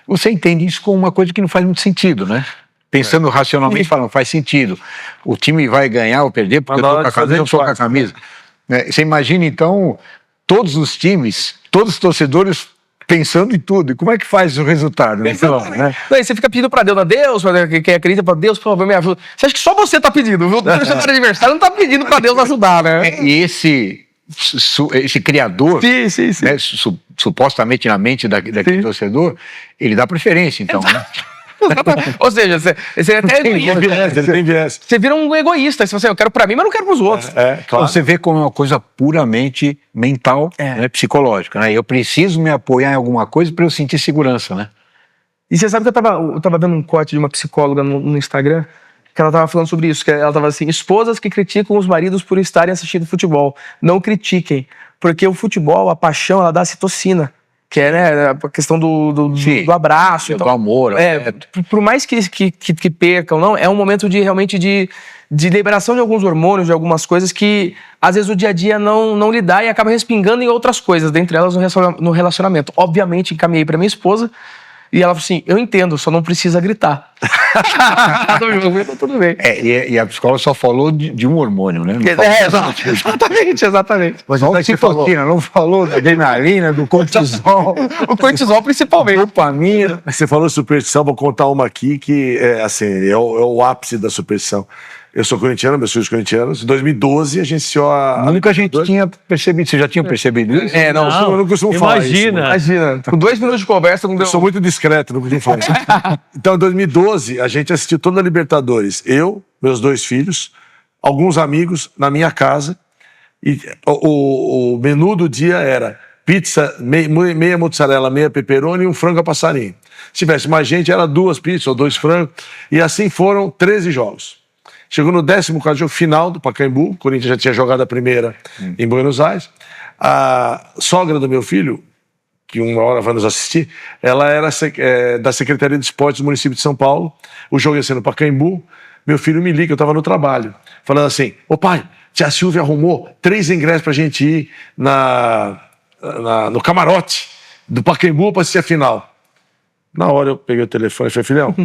você entende isso como uma coisa que não faz muito sentido, né? Pensando racionalmente, falando, faz sentido. O time vai ganhar ou perder, porque eu tô com a camisa. Você imagina, então, todos os times, todos os torcedores pensando em tudo. E como é que faz o resultado? Né? Aí você fica pedindo pra Deus, quem acredita, pra Deus, por favor, me ajuda. Você acha que só você tá pedindo, viu? O torcedor adversário não tá pedindo pra Deus ajudar, né? E esse criador, sim. Né, supostamente na mente daquele torcedor, ele dá preferência, então, né? Ou seja, você até ele tem viés. Você vira um egoísta. Se você, eu quero pra mim, mas não quero pros outros. Claro. Então, você vê como é uma coisa puramente mental, né, psicológica. Né? Eu preciso me apoiar em alguma coisa para eu sentir segurança, né? E você sabe que eu tava vendo um corte de uma psicóloga no Instagram, que ela tava falando sobre isso, que ela tava assim, esposas que criticam os maridos por estarem assistindo futebol. Não critiquem, porque o futebol, a paixão, ela dá citocina. Que é, né, a questão do abraço. Do amor. Por mais que percam, não, é um momento realmente de liberação de alguns hormônios, de algumas coisas que, às vezes, o dia a dia não lhe dá e acaba respingando em outras coisas, dentre elas no relacionamento. Obviamente, encaminhei para minha esposa e ela falou assim, eu entendo, só não precisa gritar. Tudo bem. E a psicóloga só falou de um hormônio, né? Exatamente. Mas não citocina, não falou da adrenalina, do cortisol. O cortisol principalmente. Dopamina. Você falou superstição, vou contar uma aqui que é o ápice da superstição. Eu sou corintiano, meus filhos corintianos. Em 2012, a gente iniciou a... Nunca a gente tinha percebido. Você já tinha percebido isso? Não, eu não costumo falar isso. Imagina. Com 2 minutos de conversa, não deu... Eu sou muito discreto, não costumo falar isso. Então, em 2012, a gente assistiu toda a Libertadores. Eu, meus 2 filhos, alguns amigos na minha casa. E o menu do dia era pizza, meia mozzarella, meia pepperoni e um frango a passarinho. Se tivesse mais gente, era 2 pizzas ou 2 frangos. E assim foram 13 jogos. Chegou no 14º jogo final do Pacaembu, o Corinthians já tinha jogado a primeira em Buenos Aires. A sogra do meu filho, que uma hora vai nos assistir, ela era da Secretaria de Esportes do município de São Paulo. O jogo ia ser no Pacaembu. Meu filho me liga, eu estava no trabalho, falando assim, ô pai, Tia Silvia arrumou 3 ingressos pra gente ir no camarote do Pacaembu pra assistir a final. Na hora eu peguei o telefone e falei, filhão,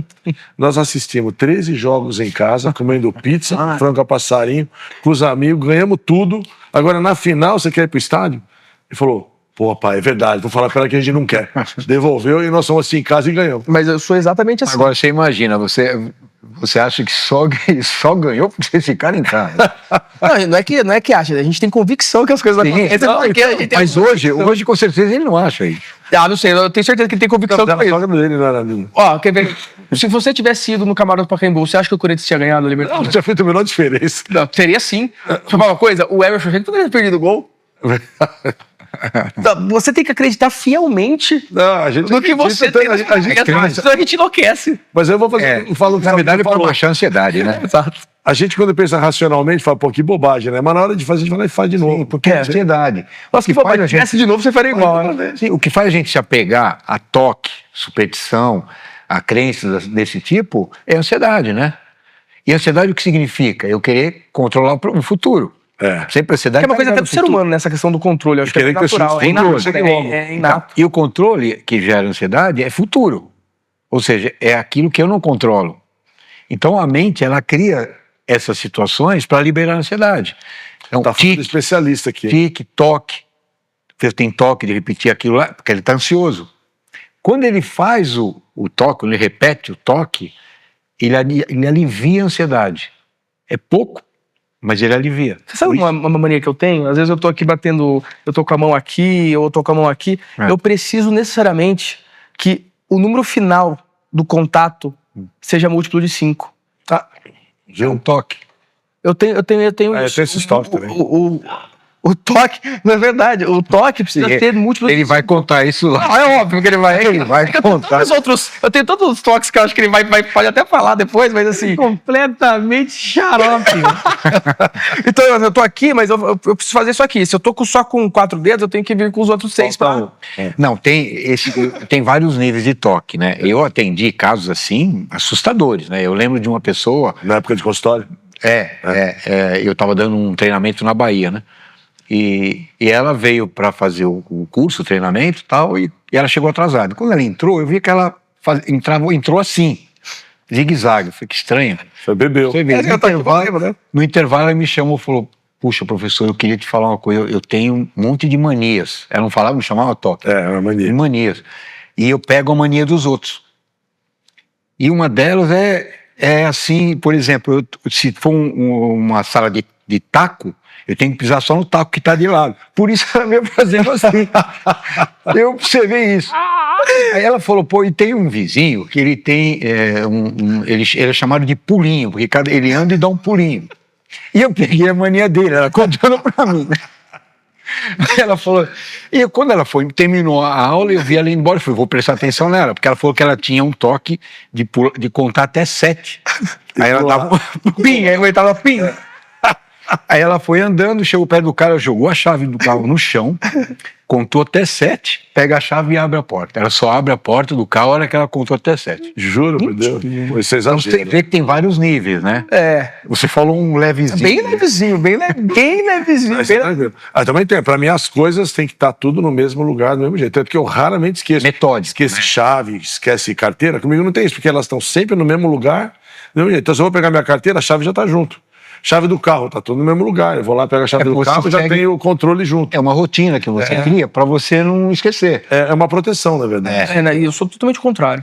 nós assistimos 13 jogos em casa, comendo pizza, frango a passarinho, com os amigos, ganhamos tudo. Agora na final você quer ir pro estádio? Ele falou, pô, pai, é verdade, vou falar pra ela que a gente não quer. Devolveu e nós fomos assim em casa e ganhamos. Mas eu sou exatamente assim. Agora você imagina, você acha que só ganhou porque vocês ficaram em casa. Não é que acha, a gente tem convicção que as coisas acontecem. Mas hoje com certeza ele não acha isso. Não sei, eu tenho certeza que ele tem convicção A sogra dele não era ali. Ó, quer ver? Se você tivesse ido no camarote do Pacaembu, você acha que o Corinthians tinha ganhado a Libertadores? Não tinha feito a menor diferença. Não, teria sim. Deixa eu falar uma coisa, o Emerson Sheik poderia ter perdido o gol. Você tem que acreditar fielmente no que você tem. A gente enlouquece. Mas eu vou fazer. Na verdade, é por baixar a ansiedade, né? Exato. A gente, quando pensa racionalmente, fala, pô, que bobagem, né? Mas na hora de fazer, a gente vai lá e faz de novo. Sim, porque é ansiedade. Nossa, que bobagem. Se tivesse de novo, você faria igual. Né? Sim, o que faz a gente se apegar a toque, superstição, a crenças desse tipo, é ansiedade, né? E ansiedade o que significa? Eu querer controlar o futuro. Sempre ansiedade. Que é uma coisa até do ser humano, nessa questão do controle. Eu acho que é natural, é inato. E o controle que gera ansiedade é futuro. Ou seja, é aquilo que eu não controlo. Então a mente, ela cria essas situações para liberar a ansiedade. Então, tá falando especialista aqui. Tique, toque. Você tem toque de repetir aquilo lá, porque ele está ansioso. Quando ele faz o toque, quando ele repete o toque, ele alivia a ansiedade. É pouco, mas ele alivia. Você sabe uma mania que eu tenho? Às vezes eu tô aqui batendo, eu tô com a mão aqui, ou eu tô com a mão aqui. Eu preciso necessariamente que o número final do contato seja múltiplo de 5. É um toque. Eu tenho esses toques também. O toque, não é verdade, o toque precisa ter múltiplos. Ele vai contar isso lá. É óbvio que ele vai contar. Eu tenho todos os toques que eu acho que ele pode até falar depois, mas assim. Completamente xarope. Então eu tô aqui, mas eu preciso fazer isso aqui. Se eu tô só com 4 dedos, eu tenho que vir com os outros 6 para. Não, tem vários níveis de toque, né? Eu atendi casos assim, assustadores, né? Eu lembro de uma pessoa. Na época de consultório? Eu estava dando um treinamento na Bahia, né? E ela veio para fazer o curso, o treinamento e tal, e ela chegou atrasada. Quando ela entrou, eu vi que ela entrou assim, zigue-zague. Eu falei, que estranho. Você bebeu. No intervalo, ela me chamou e falou, puxa, professor, eu queria te falar uma coisa, eu tenho um monte de manias. Ela não falava, me chamava toque. Era mania. Manias. E eu pego a mania dos outros. E uma delas é assim, por exemplo, se for uma sala de taco, eu tenho que pisar só no taco que está de lado. Por isso ela veio fazendo assim. Eu observei isso. Aí ela falou, pô, e tem um vizinho que ele tem, ele é chamado de pulinho, porque ele anda e dá um pulinho. E eu peguei a mania dele, ela contando pra mim. Aí ela falou, e quando ela terminou a aula, eu vi ela indo embora, eu falei, vou prestar atenção nela, porque ela falou que ela tinha um toque de contar até 7. Aí ela dava pim, aí eu tava pim. Aí ela foi andando, chegou perto do cara, jogou a chave do carro no chão, contou até 7, pega a chave e abre a porta. Ela só abre a porta do carro na hora que ela contou até 7. Juro, por Deus. Então você vê que tem vários níveis, né? Você falou um levezinho. Bem levezinho, bem levezinho. Também tem, pra mim as coisas tem que estar tudo no mesmo lugar, do mesmo jeito. Tanto que eu raramente esqueço. Metódico. Esquece chave, esquece carteira. Comigo não tem isso, porque elas estão sempre no mesmo lugar, do mesmo jeito. Então se eu vou pegar minha carteira, a chave já tá junto. Chave do carro, tá tudo no mesmo lugar. Eu vou lá, pego a chave do carro e já tenho o controle junto. É uma rotina que você cria pra você não esquecer. É uma proteção, na verdade. Né, eu sou totalmente o contrário.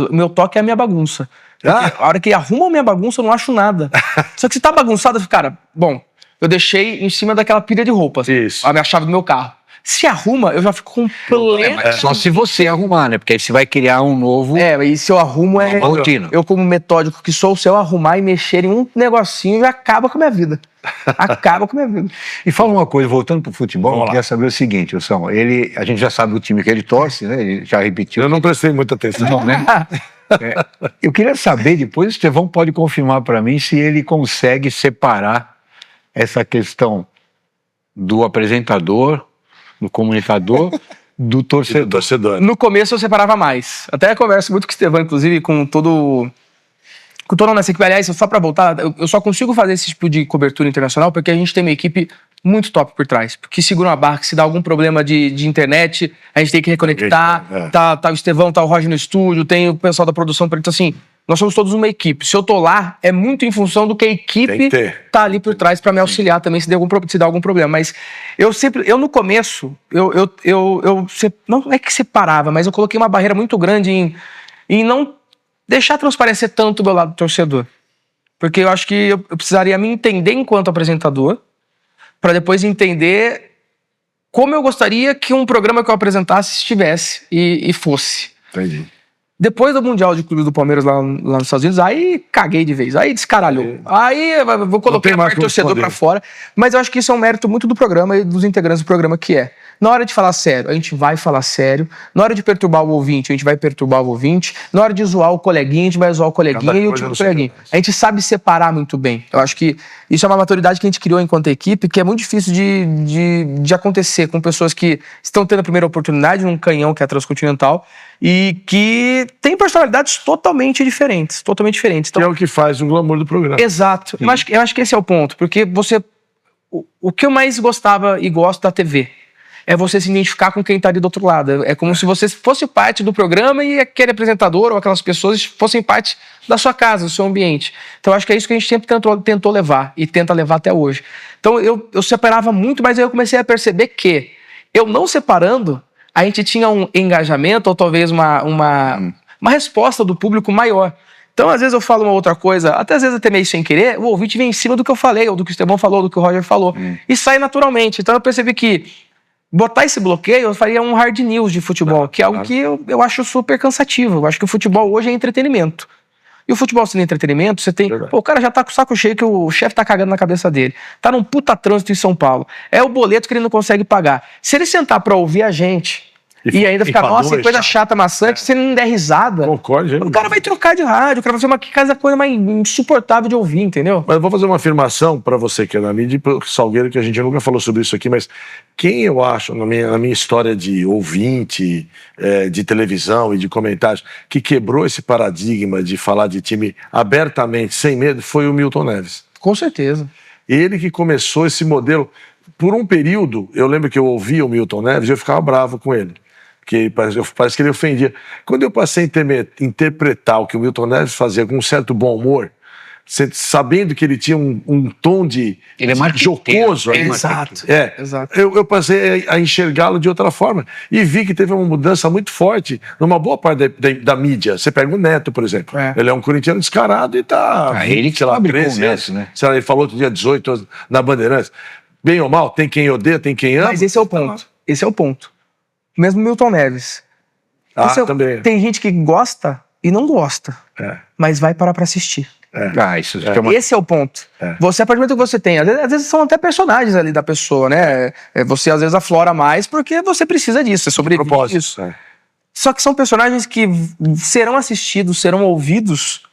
O meu toque é a minha bagunça. A hora que arruma a minha bagunça, eu não acho nada. Só que se tá bagunçado, cara, bom, eu deixei em cima daquela pilha de roupas. Isso. A minha chave do meu carro. Se arruma, eu já fico completo. Só se você arrumar, né? Porque aí você vai criar um novo. E se eu arrumo uma rotina. Eu, como metódico que sou, se eu arrumar e mexer em um negocinho, já acaba com a minha vida. Acaba com a minha vida. E fala uma coisa, voltando pro futebol, eu queria saber o seguinte, Wilson, a gente já sabe o time que ele torce, né? Ele já repetiu. Eu não prestei muita atenção. Não, né? Eu queria saber, depois o Estevão pode confirmar para mim se ele consegue separar essa questão do apresentador, do comunicador, do torcedor. No começo eu separava mais. Até converso muito com o Estevão, inclusive, com todo Eu tô nessa equipe, aliás, só pra voltar, eu só consigo fazer esse tipo de cobertura internacional porque a gente tem uma equipe muito top por trás, porque segura uma barra, que se dá algum problema de internet, a gente tem que reconectar, tá o Estevão, tá o Roger no estúdio, tem o pessoal da produção, então assim, nós somos todos uma equipe. Se eu tô lá, é muito em função do que a equipe tá ali por trás pra me auxiliar também se dá algum problema. Mas eu no começo, não é que separava, mas eu coloquei uma barreira muito grande em não deixar transparecer tanto o meu lado torcedor. Porque eu acho que eu precisaria me entender enquanto apresentador, para depois entender como eu gostaria que um programa que eu apresentasse estivesse e fosse. Entendi. Depois do Mundial de Clube do Palmeiras lá nos Estados Unidos, aí caguei de vez, aí descaralhou. Aí vou colocar a parte torcedor pra fora. Mas eu acho que isso é um mérito muito do programa e dos integrantes do programa, que é, na hora de falar sério, a gente vai falar sério. Na hora de perturbar o ouvinte, a gente vai perturbar o ouvinte. Na hora de zoar o coleguinha, a gente vai zoar o coleguinha e o tipo coleguinha. A gente sabe separar muito bem. Eu acho que isso é uma maturidade que a gente criou enquanto equipe, que é muito difícil de acontecer com pessoas que estão tendo a primeira oportunidade num canhão que é a Transcontinental e que tem personalidades totalmente diferentes. Totalmente diferentes. Então, que é o que faz o glamour do programa. Exato. Eu acho que esse é o ponto. Porque o que eu mais gostava e gosto da TV é você se identificar com quem está ali do outro lado. É como se você fosse parte do programa e aquele apresentador ou aquelas pessoas fossem parte da sua casa, do seu ambiente. Então, acho que é isso que a gente sempre tentou levar e tenta levar até hoje. Então, eu separava muito, mas aí eu comecei a perceber que eu não separando, a gente tinha um engajamento ou talvez uma resposta do público maior. Então, às vezes eu falo uma outra coisa, às vezes até meio sem querer, o ouvinte vem em cima do que eu falei, ou do que o Estevão falou, do que o Roger falou, e sai naturalmente. Então, eu percebi que botar esse bloqueio, eu faria um hard news de futebol, que é algo que eu acho super cansativo. Eu acho que o futebol hoje é entretenimento. E o futebol sendo entretenimento, você tem... Pô, o cara já tá com o saco cheio que o chefe tá cagando na cabeça dele. Tá num puta trânsito em São Paulo. É o boleto que ele não consegue pagar. Se ele sentar pra ouvir a gente e ainda ficar, nossa, que coisa chata, maçante, se ele não der risada, concordo, o cara vai trocar de rádio, o cara vai ser uma coisa mais insuportável de ouvir, entendeu? Mas eu vou fazer uma afirmação para você que é da mídia e para o Salgueiro, que a gente nunca falou sobre isso aqui, mas quem eu acho, na minha história de ouvinte, de televisão e de comentários, que quebrou esse paradigma de falar de time abertamente, sem medo, foi o Milton Neves. Com certeza. Ele que começou esse modelo. Por um período, eu lembro que eu ouvia o Milton Neves e eu ficava bravo com ele. Porque parece que ele ofendia. Quando eu passei a interpretar o que o Milton Neves fazia com um certo bom humor, sabendo que ele tinha um tom de jocoso. Exato. Exato. Eu passei a enxergá-lo de outra forma. E vi que teve uma mudança muito forte numa boa parte da mídia. Você pega o Neto, por exemplo. Ele é um corintiano descarado e tá... ele que lá, 13 anos, né? Ele falou outro dia 18 na Bandeirantes. Bem ou mal, tem quem odeia, tem quem ama. Mas esse é o ponto. Esse é o ponto. Mesmo Milton Neves. Também. Tem gente que gosta e não gosta, mas vai parar pra assistir. Esse é o ponto. Você, a partir do momento que você tem, às vezes são até personagens ali da pessoa, né? Você às vezes aflora mais porque você precisa disso, é sobre isso. Só que são personagens que serão assistidos, serão ouvidos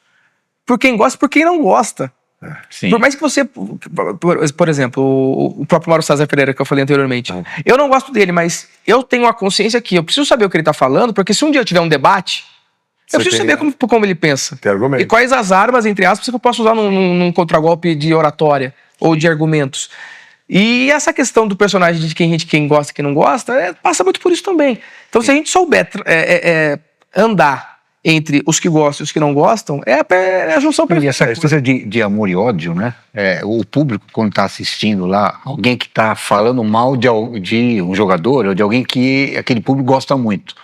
por quem gosta e por quem não gosta. Por mais que você, por exemplo, o próprio Mauro César Pereira que eu falei anteriormente, eu não gosto dele, mas eu tenho a consciência que eu preciso saber o que ele tá falando, porque se um dia eu tiver um debate, eu preciso saber como ele pensa. E quais as armas, entre aspas, que eu posso usar num contragolpe de oratória ou de argumentos. E essa questão do personagem de quem gosta e quem não gosta, passa muito por isso também. Então, se a gente souber andar entre os que gostam e os que não gostam, é a junção perfeita. E essa coisa de amor e ódio, né? O público, quando está assistindo lá, alguém que está falando mal de um jogador ou de alguém que aquele público gosta muito,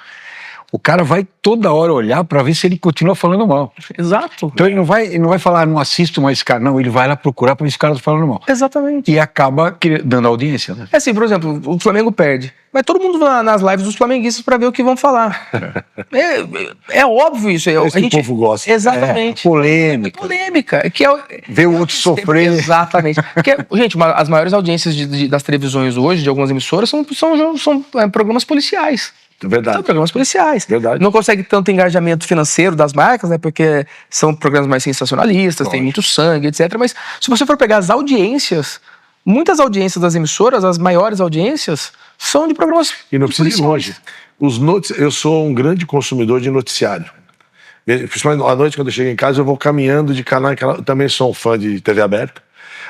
o cara vai toda hora olhar para ver se ele continua falando mal. Exato. Então ele não vai falar, não assisto mais esse cara. Não, ele vai lá procurar para ver se esse cara está falando mal. Exatamente. E acaba dando audiência, né? É assim, por exemplo, o Flamengo perde. Vai todo mundo nas lives dos flamenguistas para ver o que vão falar. É óbvio isso. O povo gosta. Exatamente. Polêmica. Ver o outro sofrer. Exatamente. Porque, gente, as maiores audiências das televisões hoje, de algumas emissoras, são programas policiais. Verdade. São programas policiais. Verdade. Não consegue tanto engajamento financeiro das marcas, né? Porque são programas mais sensacionalistas, tem muito sangue, etc. Mas se você for pegar as audiências, muitas audiências das emissoras, as maiores audiências, são de programas policiais. E não precisa ir longe. Eu sou um grande consumidor de noticiário. Principalmente à noite, quando eu chego em casa, eu vou caminhando de canal em canal. Eu também sou um fã de TV aberta.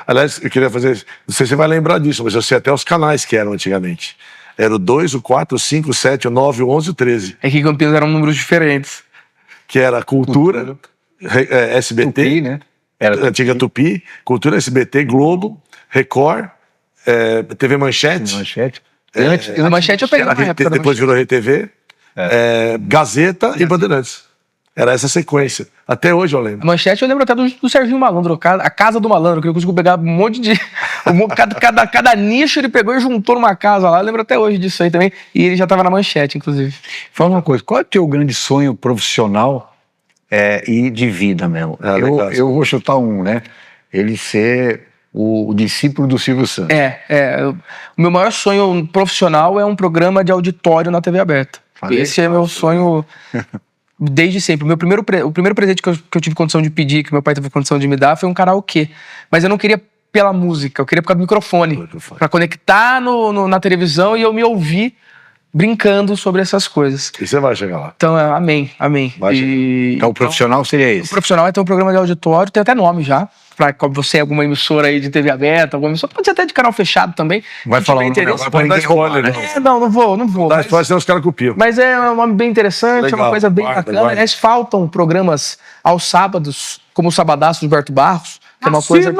Aliás, eu queria fazer... Não sei se você vai lembrar disso, mas eu sei até os canais que eram antigamente. Era o 2, o 4, o 5, o 7, o 9, o 11 e o 13. É que em Campinas eram números diferentes. Que era Cultura, SBT, Tupi, né? Era antiga Tupi, Cultura, SBT, Globo, Record, TV Manchete. A Manchete eu peguei na época. Depois virou RTV, Gazeta e Bandeirantes. Era essa sequência. Até hoje eu lembro. A Manchete eu lembro até do Serginho Malandro, a Casa do Malandro, que eu consigo pegar um monte de... cada nicho ele pegou e juntou numa casa lá. Eu lembro até hoje disso aí também. E ele já estava na Manchete, inclusive. Fala uma coisa, qual é o teu grande sonho profissional e de vida mesmo? Eu vou chutar um, né? Ele ser o discípulo do Silvio Santos. O meu maior sonho profissional é um programa de auditório na TV aberta. Esse é meu sonho... Desde sempre. O primeiro presente que eu tive condição de pedir, que meu pai teve condição de me dar, foi um karaokê. Mas eu não queria pela música, eu queria por causa do microfone. Pra conectar na televisão e eu me ouvir brincando sobre essas coisas. E você vai chegar lá. Então, amém. Então, o profissional seria esse? O profissional é ter um programa de auditório, tem até nome já. Pra você, alguma emissora aí de TV aberta, alguma emissora, pode ser até de canal fechado também. Vai falar um nome, não pode dar spoiler, não. Não vou. Dá spoiler, senão os caras copiam. Mas é um nome bem interessante, legal, é uma coisa bem bacana. Aliás, faltam programas aos sábados, como o Sabadaço do Gilberto Barros, que é uma coisa...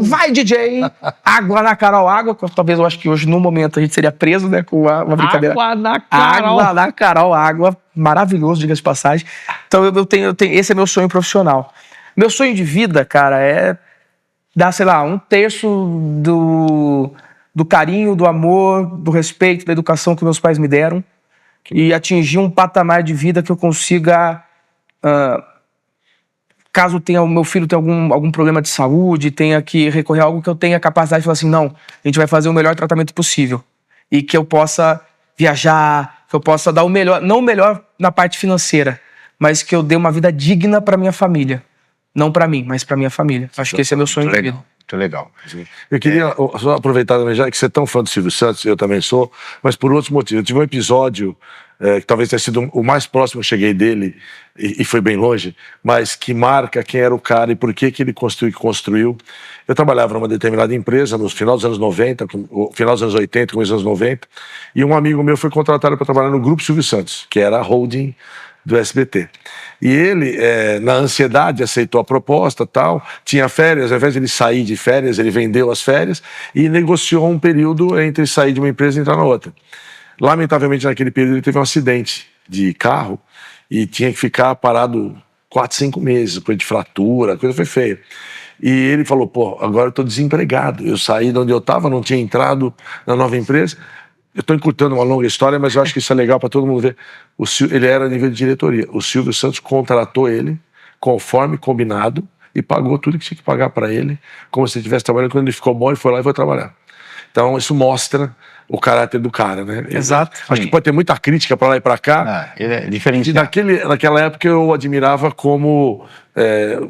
Vai, DJ! Água na Carol, água. Talvez eu acho que hoje, no momento, a gente seria preso, né? Com uma brincadeira. Água na Carol. Água na Carol, água. Maravilhoso, diga-se de passagem. Então, eu tenho, esse é meu sonho profissional. Meu sonho de vida, cara, é dar, sei lá, 1/3 do carinho, do amor, do respeito, da educação que meus pais me deram e atingir um patamar de vida que eu consiga... caso o meu filho tenha algum problema de saúde, tenha que recorrer a algo que eu tenha capacidade de falar assim, não, a gente vai fazer o melhor tratamento possível. E que eu possa viajar, que eu possa dar o melhor, não o melhor na parte financeira, mas que eu dê uma vida digna para minha família. Não para mim, mas para minha família. Acho que esse é meu sonho de vida. Muito legal. Eu queria só aproveitar também, já que você é tão fã do Silvio Santos, eu também sou, mas por outros motivos. Eu tive um episódio que talvez tenha sido o mais próximo que eu cheguei dele, e foi bem longe, mas que marca quem era o cara e por que ele construiu o que construiu. Eu trabalhava numa determinada empresa no final dos anos 90, final dos anos 80, começo dos anos 90, e um amigo meu foi contratado para trabalhar no Grupo Silvio Santos, que era a holding do SBT. E ele, na ansiedade, aceitou a proposta, tal, tinha férias, ao invés de ele sair de férias, ele vendeu as férias e negociou um período entre sair de uma empresa e entrar na outra. Lamentavelmente, naquele período, ele teve um acidente de carro e tinha que ficar parado 4, 5 meses, coisa de fratura, a coisa foi feia. E ele falou, pô, agora eu estou desempregado, eu saí de onde eu estava, não tinha entrado na nova empresa. Eu estou encurtando uma longa história, mas eu acho que isso é legal para todo mundo ver. Ele era a nível de diretoria. O Silvio Santos contratou ele conforme combinado e pagou tudo que tinha que pagar para ele, como se ele estivesse trabalhando. Quando ele ficou bom, ele foi lá e foi trabalhar. Então isso mostra o caráter do cara, né? Exato. Acho que pode ter muita crítica para lá e para cá. Ele é diferente. Naquela época eu admirava como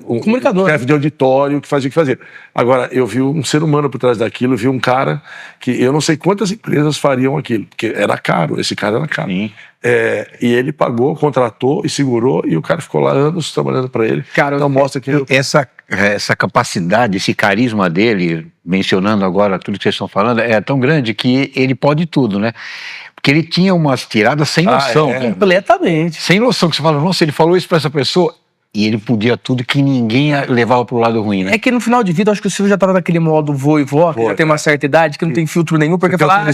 um comunicador, chefe de auditório que fazia o que fazia. Agora, eu vi um ser humano por trás daquilo, vi um cara que eu não sei quantas empresas fariam aquilo, porque era caro, esse cara era caro. Sim. E ele pagou, contratou e segurou, e o cara ficou lá anos trabalhando para ele. Cara, então mostra que... Essa capacidade, esse carisma dele, mencionando agora tudo que vocês estão falando, é tão grande que ele pode tudo, né? Porque ele tinha umas tiradas sem noção. Completamente. Sem noção, que você fala, nossa, ele falou isso pra essa pessoa... E ele podia tudo que ninguém levava pro lado ruim, né? É que no final de vida, eu acho que o Silvio já tava naquele modo vô e vó, que já tem uma certa idade, que não tem filtro nenhum, porque fala,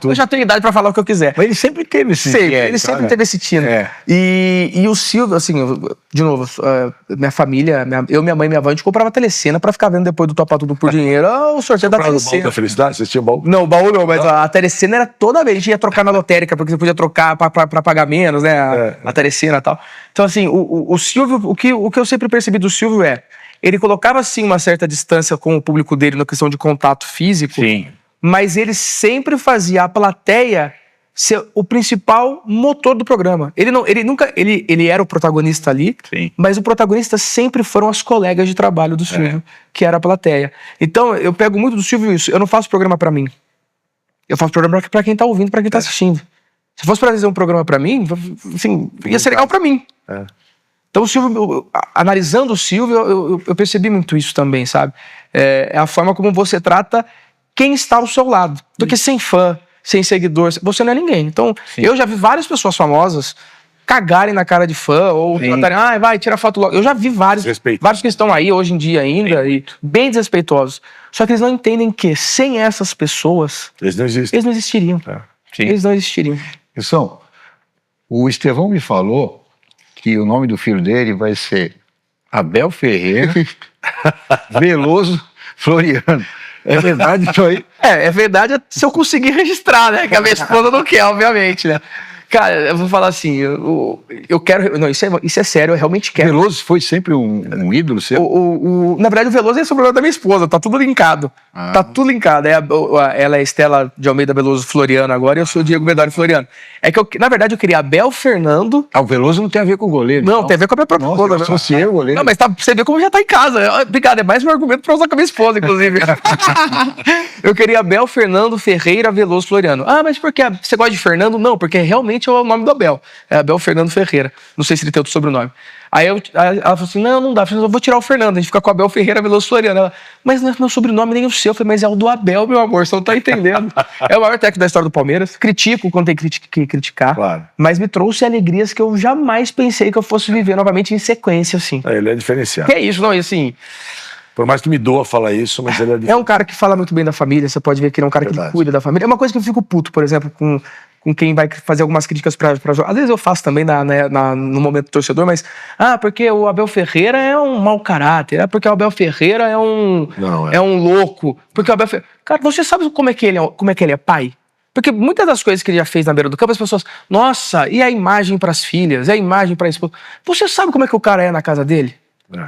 eu já tenho idade pra falar o que eu quiser. Mas ele sempre teve esse tino. Ele sempre teve esse tino. E o Silvio, assim, de novo, minha família, minha mãe e minha avó, a gente comprava telecena pra ficar vendo depois do Topa Tudo por dinheiro. O sorteio da telecena. O baú da felicidade? Vocês tinham baú? Não, o baú não, mas a telecena era toda vez. A gente ia trocar na lotérica, porque você podia trocar pra pagar menos, né? A telecena e tal. Então, assim, o Silvio, o que eu sempre percebi do Silvio ele colocava, assim, uma certa distância com o público dele na questão de contato físico, sim, mas ele sempre fazia a plateia ser o principal motor do programa. Ele era o protagonista ali, sim, mas o protagonista sempre foram as colegas de trabalho do Silvio, que era a plateia. Então, eu pego muito do Silvio isso. Eu não faço programa pra mim. Eu faço programa pra quem tá ouvindo, pra quem tá assistindo. Se fosse pra fazer um programa pra mim, assim, ia ser legal pra mim. Então, o Silvio, analisando o Silvio, eu percebi muito isso também, sabe? É a forma como você trata quem está ao seu lado. Porque sem fã, sem seguidor, você não é ninguém. Então, eu já vi várias pessoas famosas cagarem na cara de fã, ou tratarem, vai, tira foto logo. Eu já vi vários que estão aí hoje em dia ainda, e bem desrespeitosos. Só que eles não entendem que, sem essas pessoas, eles não existiriam. Eles não existiriam. Wilson, o Estevão me falou que o nome do filho dele vai ser Abel Ferreira Veloso Floriano. É verdade isso aí? É verdade se eu conseguir registrar, né? Que a minha esposa não quer, obviamente, né? Cara, eu vou falar assim, eu quero... Não, isso é sério, eu realmente quero. Veloso foi sempre um ídolo seu? Na verdade, o Veloso é sobrenome da minha esposa, tá tudo linkado. Tá tudo linkado. Ela é Estela de Almeida Veloso Floriano agora, e eu sou o Diego Bedari Floriano. É que, na verdade, eu queria Abel Fernando... O Veloso não tem a ver com o goleiro. Não, tem a ver com a minha própria esposa. Eu associei o goleiro. Não, mas você vê como já tá em casa. Obrigado, é mais um argumento pra usar com a minha esposa, inclusive. Eu queria Abel Fernando Ferreira Veloso Floriano. Mas por que você gosta de Fernando? Não, porque realmente é o nome do Abel. É Abel Fernando Ferreira. Não sei se ele tem outro sobrenome. Aí ela falou assim, não dá, eu vou tirar o Fernando, a gente fica com o Abel Ferreira Veloso Floriano. Ela, mas não é meu sobrenome nem o seu. Eu falei, mas é o do Abel, meu amor, você não tá entendendo. É o maior técnico da história do Palmeiras. Critico quando tem que criticar, claro, mas me trouxe alegrias que eu jamais pensei que eu fosse viver novamente em sequência, assim. Ele é diferenciado. Que é isso, não, e assim... Por mais que me doa falar isso, mas ele é diferente. É um cara que fala muito bem da família, você pode ver que ele é um cara que cuida da família. É uma coisa que eu fico puto, por exemplo, com quem vai fazer algumas críticas pra jogar. Às vezes eu faço também no momento do torcedor, mas... porque o Abel Ferreira é um mau caráter. Porque o Abel Ferreira é um louco. Porque o Abel Ferreira... Cara, você sabe como é que ele é pai? Porque muitas das coisas que ele já fez na beira do campo, as pessoas... Nossa, e a imagem pras filhas? E a imagem pra esposa? Você sabe como é que o cara é na casa dele?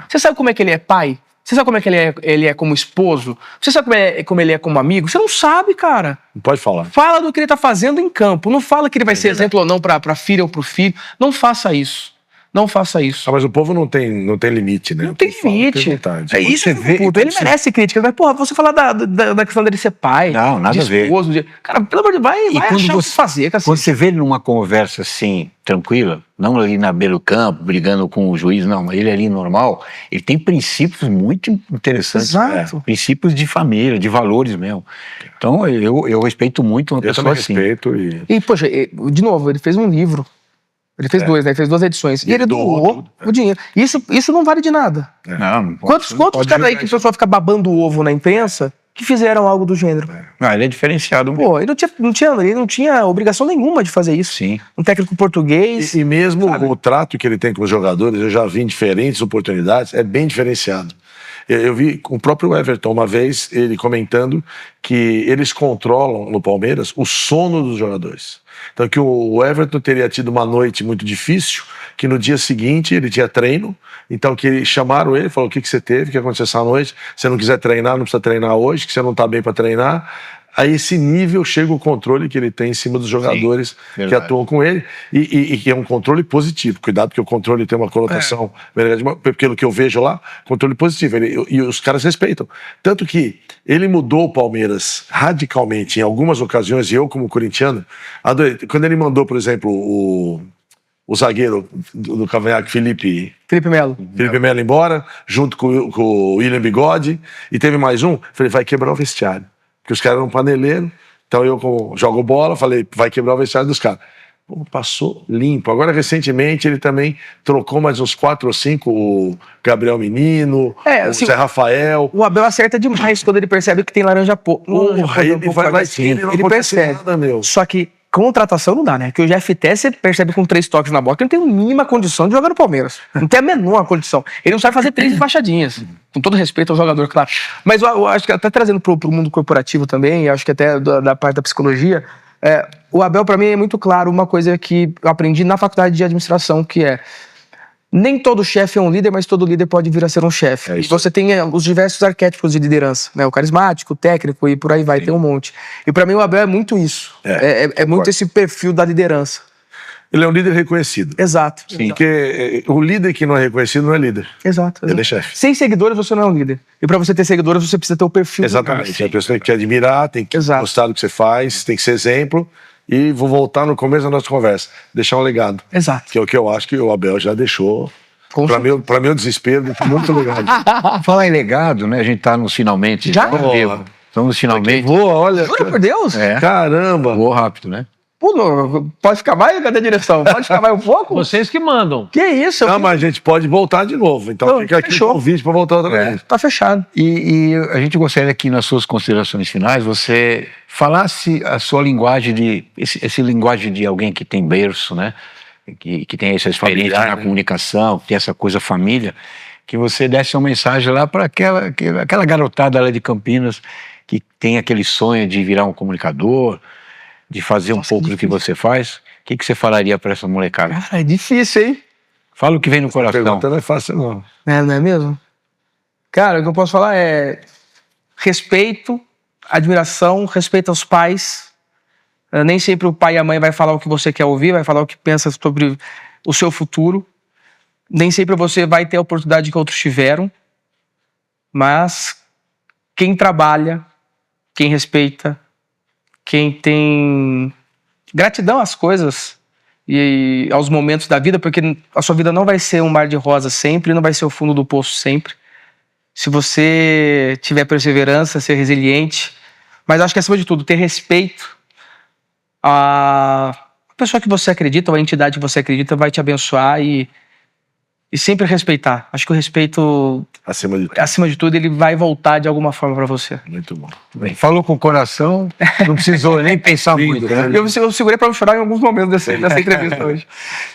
Você sabe como é que ele é pai? Você sabe como é que ele é como esposo? Você sabe como ele é como amigo? Você não sabe, cara. Não pode falar. Fala do que ele tá fazendo em campo. Não fala que ele vai ser exemplo ou não pra filha ou pro filho. Não faça isso. Não faça isso. Mas o povo não tem limite, né? Não tem limite. É isso que ele merece crítica. Mas, porra, você falar da questão dele ser pai, não, nada de esposo, a ver. Cara, pelo amor de Deus, vai achar o que fazer, cara. Quando você vê ele numa conversa assim, tranquila, não ali na beira do campo, brigando com o juiz, não, ele ali normal, ele tem princípios muito interessantes. Exato. Princípios de família, de valores mesmo. Então, eu respeito muito uma pessoa assim. Respeito e, poxa, de novo, ele fez um livro. Ele fez dois, né? Ele fez 2 edições. E ele doou o dinheiro. Isso não vale de nada. Não Quantos caras aí que o pessoal fica babando o ovo na imprensa que fizeram algo do gênero? Ele é diferenciado. Pô, ele não tinha obrigação nenhuma de fazer isso. Sim. Um técnico português. E mesmo o trato que ele tem com os jogadores, eu já vi em diferentes oportunidades, é bem diferenciado. Eu vi o próprio Everton uma vez, ele comentando que eles controlam no Palmeiras o sono dos jogadores. Então que o Everton teria tido uma noite muito difícil, que no dia seguinte ele tinha treino, então que eles chamaram ele, falou o que você teve, o que aconteceu essa noite, se você não quiser treinar, não precisa treinar hoje, que você não está bem para treinar. A esse nível chega o controle que ele tem em cima dos jogadores que atuam com ele e que é um controle positivo. Cuidado que o controle tem uma conotação, pelo que eu vejo lá, controle positivo. E os caras respeitam. Tanto que ele mudou o Palmeiras radicalmente em algumas ocasiões, e eu como corintiano, adorei. Quando ele mandou, por exemplo, o zagueiro do Cavanhaque, Felipe Melo embora, junto com o William Bigode, e teve mais um, falei, vai quebrar o vestiário. Porque os caras eram paneleiro, então eu jogo bola, falei, vai quebrar o vestiário dos caras. Pô, passou limpo. Agora, recentemente, ele também trocou mais uns 4 ou 5, o Gabriel Menino, o Zé Rafael. O Abel acerta demais quando ele percebe que tem laranja pouco. Ele percebe. Nada, meu. Só que contratação não dá, né? Que o Jeff Tess, você percebe com 3 toques na bola que ele não tem a mínima condição de jogar no Palmeiras. Não tem a menor condição. Ele não sabe fazer 3 embaixadinhas. Com todo respeito ao jogador, claro. Mas eu acho que até trazendo pro mundo corporativo também, acho que até da parte da psicologia, o Abel, pra mim, é muito claro uma coisa que eu aprendi na faculdade de administração, que é: nem todo chefe é um líder, mas todo líder pode vir a ser um chefe. E você tem os diversos arquétipos de liderança, né? O carismático, o técnico e por aí vai, tem um monte. E pra mim o Abel é muito isso. É muito esse perfil da liderança. Ele é um líder reconhecido. Exato. Sim. Porque o líder que não é reconhecido não é líder. Exato. Ele é chefe. Sem seguidores você não é um líder. E pra você ter seguidores você precisa ter o perfil. Exatamente. A pessoa tem que admirar, tem que gostar do que você faz, tem que ser exemplo. E vou voltar no começo da nossa conversa, deixar um legado. Exato. Que é o que eu acho que o Abel já deixou. Para meu desespero, muito legal. Falar em legado, né? A gente tá nos finalmente. Já? Estamos finalmente. Voa, olha. Jura por Deus? Caramba. Voou rápido, né? Pô, pode ficar mais? Cadê a direção? Pode ficar mais um pouco? Vocês que mandam. Que isso? Não, mas a gente pode voltar de novo. Então Não, fica aqui fechou. o convite para voltar outra vez. Tá fechado. E a gente gostaria que nas suas considerações finais você falasse a sua linguagem esse linguagem de alguém que tem berço, né? Que tem essa experiência Familiar, na comunicação, que tem essa coisa família, que você desse uma mensagem lá para aquela garotada lá de Campinas que tem aquele sonho de virar um comunicador, de fazer um pouco do que você faz. O que você falaria para essa molecada? Cara, é difícil, hein? Fala o que vem no coração. Pergunta não é fácil, não. Não é mesmo? Cara, o que eu posso falar é respeito, admiração, respeito aos pais. Nem sempre o pai e a mãe vai falar o que você quer ouvir, vai falar o que pensa sobre o seu futuro. Nem sempre você vai ter a oportunidade que outros tiveram. Mas quem trabalha, quem respeita, quem tem gratidão às coisas e aos momentos da vida, porque a sua vida não vai ser um mar de rosas sempre, não vai ser o fundo do poço sempre. Se você tiver perseverança, ser resiliente, mas acho que acima de tudo, ter respeito a pessoa que você acredita, ou a entidade que você acredita, vai te abençoar e sempre respeitar. Acho que o respeito, acima de tudo, ele vai voltar de alguma forma para você. Muito bom. Bem, falou com o coração, não precisou nem pensar muito, né? Eu segurei para não chorar em alguns momentos dessa entrevista hoje.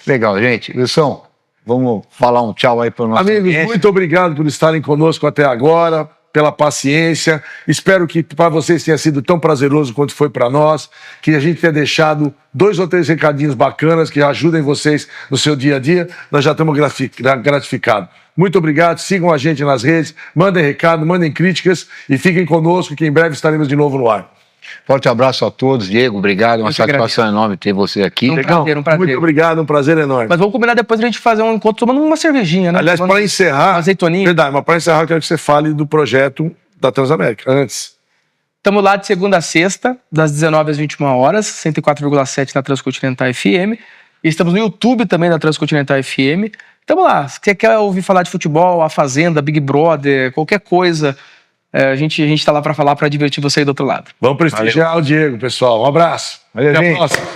Legal, gente. Wilson, vamos falar um tchau aí para o nosso amigos, muito obrigado por estarem conosco até agora, pela paciência. Espero que para vocês tenha sido tão prazeroso quanto foi para nós, que a gente tenha deixado 2 ou 3 recadinhos bacanas que ajudem vocês no seu dia a dia. Nós já estamos gratificados. Muito obrigado, sigam a gente nas redes, mandem recado, mandem críticas e fiquem conosco que em breve estaremos de novo no ar. Forte abraço a todos. Diego, obrigado. Uma satisfação enorme ter você aqui. Um prazer. Muito obrigado, um prazer enorme. Mas vamos combinar depois a gente fazer um encontro tomando uma cervejinha, né? Aliás, para encerrar, azeitoninha. Verdade, mas para encerrar, eu quero que você fale do projeto da Transamérica, antes. Estamos lá de segunda a sexta, das 19 às 21 horas, 104,7 na Transcontinental FM. E estamos no YouTube também da Transcontinental FM. Estamos lá. Se você quer ouvir falar de futebol, A Fazenda, Big Brother, qualquer coisa, a gente está lá para falar, para divertir você aí do outro lado. Vamos prestigiar o Diego, pessoal. Um abraço. Valeu, Até a gente. próxima.